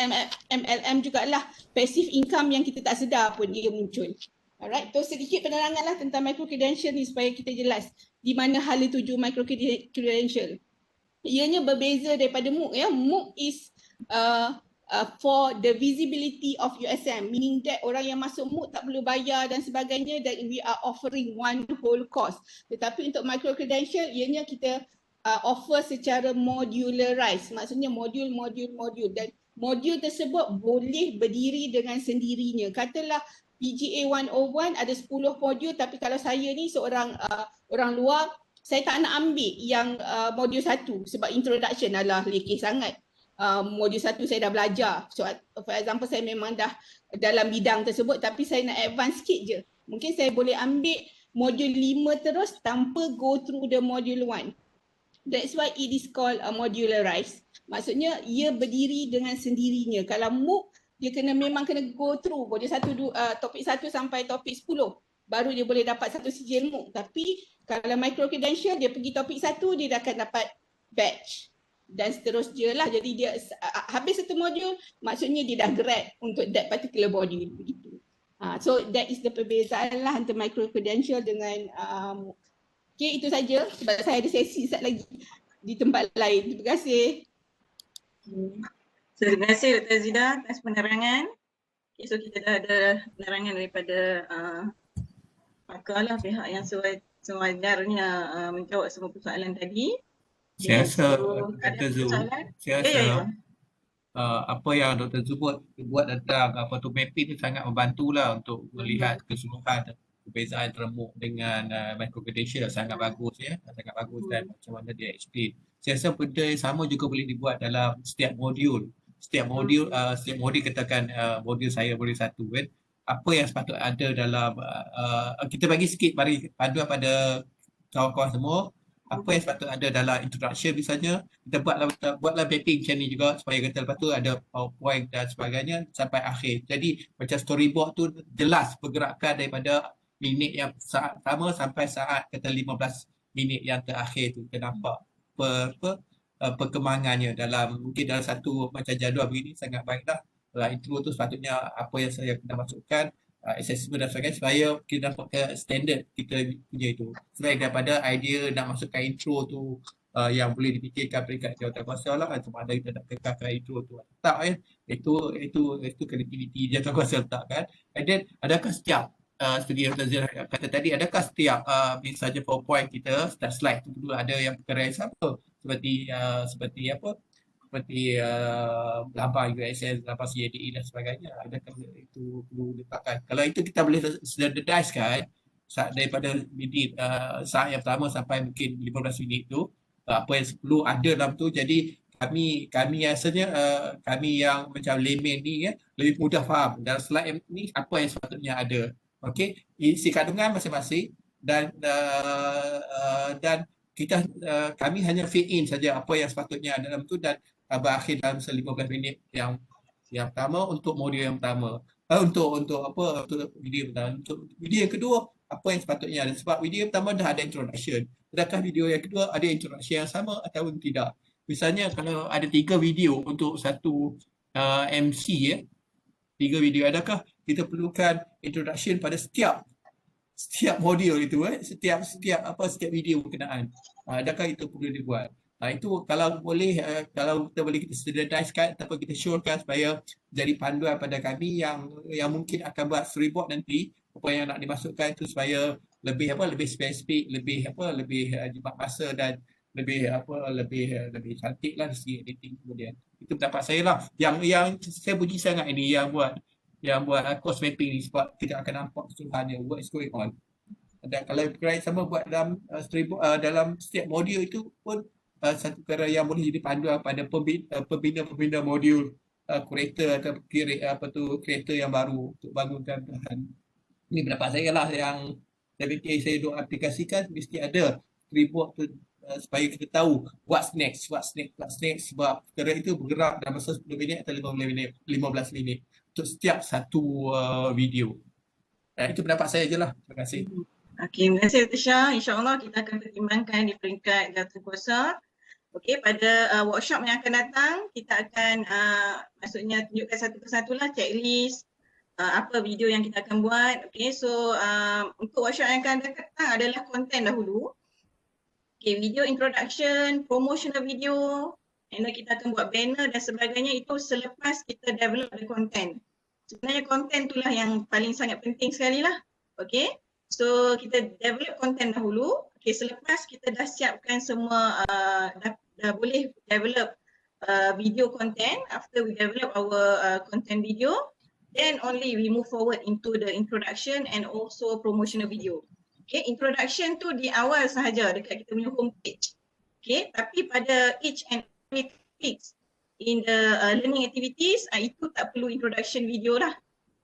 MLM jugalah passive income yang kita tak sedar pun dia muncul. Alright, so sedikit penerangan lah tentang micro credential ni supaya kita jelas di mana hala tuju micro credential. Ianya berbeza daripada MOOC ya. MOOC is for the visibility of USM, meaning that orang yang masuk MOOC tak perlu bayar dan sebagainya dan we are offering one whole course. Tetapi untuk micro credential ianya kita offer secara modularized, maksudnya modul dan modul tersebut boleh berdiri dengan sendirinya. Katalah PGA 101 ada 10 modul tapi kalau saya ni seorang orang luar saya tak nak ambil yang modul 1 sebab introduction adalah lekeh sangat. Modul 1 saya dah belajar. So for example saya memang dah dalam bidang tersebut tapi saya nak advance sikit je. Mungkin saya boleh ambil modul 5 terus tanpa go through the module 1. That's why it is called modularized. Maksudnya ia berdiri dengan sendirinya. Kalau MOOC dia memang kena go through modul 1 topik 1 sampai topik 10 baru dia boleh dapat satu sijil MOOC. Tapi kalau micro credential dia pergi topik 1 dia dah akan dapat batch. dan seterusnya lah. Jadi dia habis satu modul, maksudnya dia dah grad untuk that particular module begitu. So that is the perbezaan lah antara micro credential dengan okay, itu saja sebab saya ada sesi lagi di tempat lain. Terima kasih. Terima kasih Dr. Zida atas penerangan. Okay, so kita dah ada penerangan daripada pakar lah, pihak yang sewajarnya menjawab semua persoalan tadi. Saya rasa Ada Dr. Zul, persoalan? saya rasa apa yang Dr. Zul buat tentang mapping ni sangat membantulah untuk melihat keseluruhan perbezaan antara MOOC dengan micro credential. Sangat bagus ya, sangat bagus dan macam mana dia explain. Saya rasa benda yang sama juga boleh dibuat dalam setiap modul. Setiap modul katakan modul saya modul 1 kan, apa yang sepatutnya ada dalam kita bagi sikit panduan pada kawan-kawan semua. Apa yang sepatutnya ada dalam introduction misalnya, kita buatlah mapping macam ni juga supaya kata lepas tu ada PowerPoint dan sebagainya sampai akhir. Jadi macam storyboard tu jelas pergerakan daripada minit yang saat pertama sampai saat kata 15 minit yang terakhir tu. Kita nampak perkembangannya mungkin dalam satu macam jadual begini sangat baiklah. Intro tu sepatutnya apa yang saya kena masukkan, assessment dan sebagainya supaya kita dapat standard kita punya itu. Selain daripada idea nak masukkan intro tu yang boleh dipikirkan peringkat jawatankuasa lah, sama ada kita nak kekalkan intro tu tak ya. Itu creativity jawatankuasa letak kan. And then adakah setiap seperti yang Tazir kata tadi, adakah setiap misalnya PowerPoint kita, setiap slide tu dulu ada yang perkara yang sama seperti lambang USS, lambang CADE dan sebagainya. Adakah itu perlu diletakkan? Kalau itu kita boleh standardizekan daripada minit saat yang pertama sampai mungkin 15 minit tu, apa yang perlu ada dalam tu. Jadi kami rasanya kami yang macam layman ni ya, lebih mudah faham dalam slide ni apa yang sepatutnya ada. Okey, isi kandungan masing-masing dan kita kami hanya fit in saja apa yang sepatutnya ada dalam tu dan berakhir dalam 15 minit yang pertama untuk modul yang pertama. Untuk video pertama. Untuk video yang kedua, apa yang sepatutnya ada. Sebab video yang pertama dah ada introduction. Adakah video yang kedua ada introduction yang sama ataupun tidak? Misalnya kalau ada 3 video untuk satu MC ya, 3 video, adakah kita perlukan introduction pada setiap modul itu setiap video berkenaan? Adakah itu perlu dibuat? Itu kalau boleh kalau kita boleh kita standardizekan ataupun kita showkan supaya jadi panduan pada kami yang mungkin akan buat storyboard nanti, apa yang nak dimasukkan itu supaya lebih spesifik, lebih jimat masa dan lebih cantik lah dari editing kemudian. Itu pendapat saya lah. Yang saya puji sangat ini yang buat course mapping ni, sebab kita akan nampak keseluruhannya what is going on. Dan kalau perkara sama buat dalam dalam setiap modul itu pun satu perkara yang boleh jadi panduan pada pembina modul, kurator atau kreator yang baru untuk bangunkan bahan. Ini pendapat saya lah yang saya fikir saya duk aplikasikan, mesti ada storyboard tu supaya kita tahu what's next sebab perkara itu bergerak dalam masa 10 minit atau 15 minit untuk setiap satu video. Itu pendapat saya je lah. Terima kasih. Okey, terima kasih Dr. Shah. InsyaAllah kita akan pertimbangkan di peringkat jawatankuasa. Okey, pada workshop yang akan datang, kita akan maksudnya tunjukkan satu persatu lah checklist, apa video yang kita akan buat. Okey, so untuk workshop yang akan datang adalah konten dahulu. Okey, video introduction, promotional video, and then kita akan buat banner dan sebagainya, itu selepas kita develop the content. Sebenarnya konten itulah yang paling sangat penting sekali lah. Okey, so kita develop konten dahulu. Okay, selepas kita dah siapkan semua, dah boleh develop video content, after we develop our content video, then only we move forward into the introduction and also promotional video. Okay, introduction tu di awal sahaja dekat kita punya homepage. Okay, tapi pada each and every topics in the learning activities, itu tak perlu introduction video lah.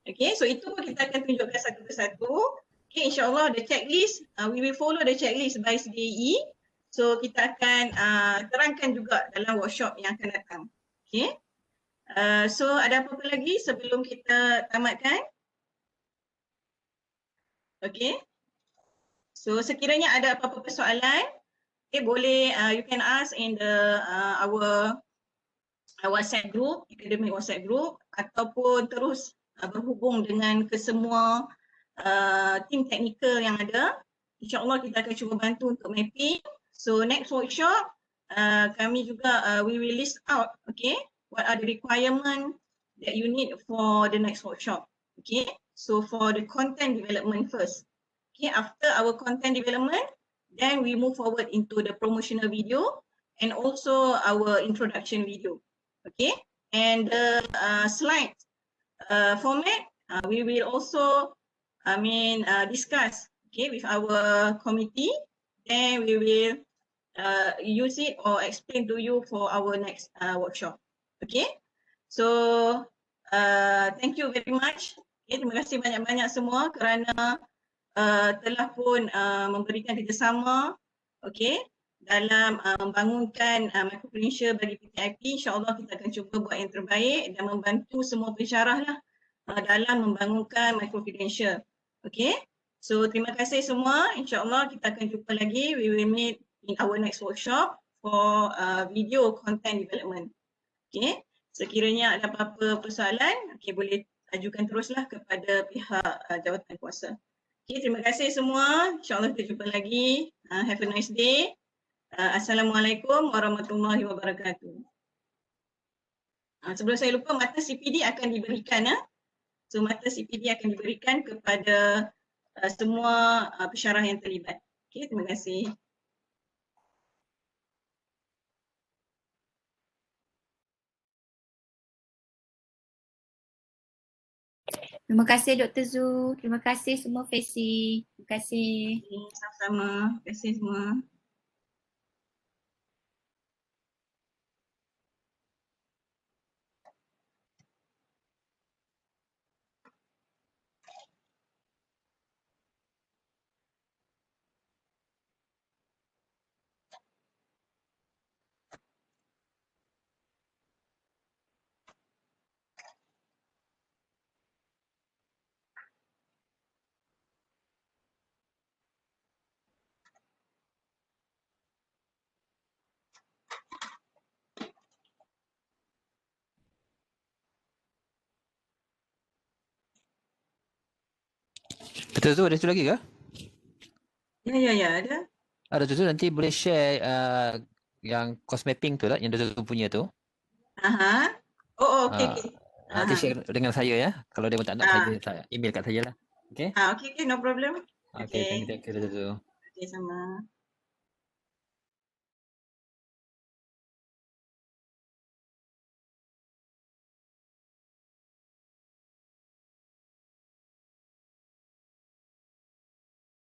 Okay, so itu pun kita akan tunjukkan satu persatu. Okay, insyaAllah the checklist, we will follow the checklist by CDAE. So kita akan terangkan juga dalam workshop yang akan datang. Okay. So ada apa-apa lagi sebelum kita tamatkan? Okay. So sekiranya ada apa-apa persoalan, okay, Okay, boleh you can ask in the our WhatsApp group, academic WhatsApp group, ataupun terus berhubung dengan kesemua tim teknikal yang ada. InsyaAllah kita akan cuba bantu untuk mapping. So next workshop, kami juga we will list out, okay, what are the requirement that you need for the next workshop. Okay, so for the content development first. Okay, after our content development, then we move forward into the promotional video and also our introduction video. Okay, and the slide format, we will also, discuss, okay, with our committee. Then we will use it or explain to you for our next workshop. Okay, so thank you very much. Okay, terima kasih banyak-banyak semua kerana telah pun memberikan kerjasama, okay, dalam membangunkan microcredential bagi PTIP. InsyaAllah kita akan cuba buat yang terbaik dan membantu semua pensyarah lah dalam membangunkan microcredential. Okay, so terima kasih semua. InsyaAllah kita akan jumpa lagi. We will meet in our next workshop for video content development. Okay, sekiranya ada apa-apa persoalan, okay, boleh ajukan teruslah kepada pihak jawatan kuasa. Okay, terima kasih semua. InsyaAllah kita jumpa lagi. Have a nice day. Assalamualaikum warahmatullahi wabarakatuh. Sebelum saya lupa, mata CPD akan diberikan. So mata CPD akan diberikan kepada semua pensyarah yang terlibat. Okay, terima kasih. Terima kasih Dr. Zu. Terima kasih semua Fesi. Terima kasih. Sama-sama. Terima kasih semua. Dr. Zu ada satu lagi ke? Ya, ada. Dr. Zu nanti boleh share yang course mapping tu lah, yang Dr. Zu punya tu. Aha. Oh, okey. Nanti share dengan saya ya. Kalau dia pun tak nak, saya email kat saya lah. Okay? Okay, no problem. Okay, thank you Dr. Zu. Okay, sama.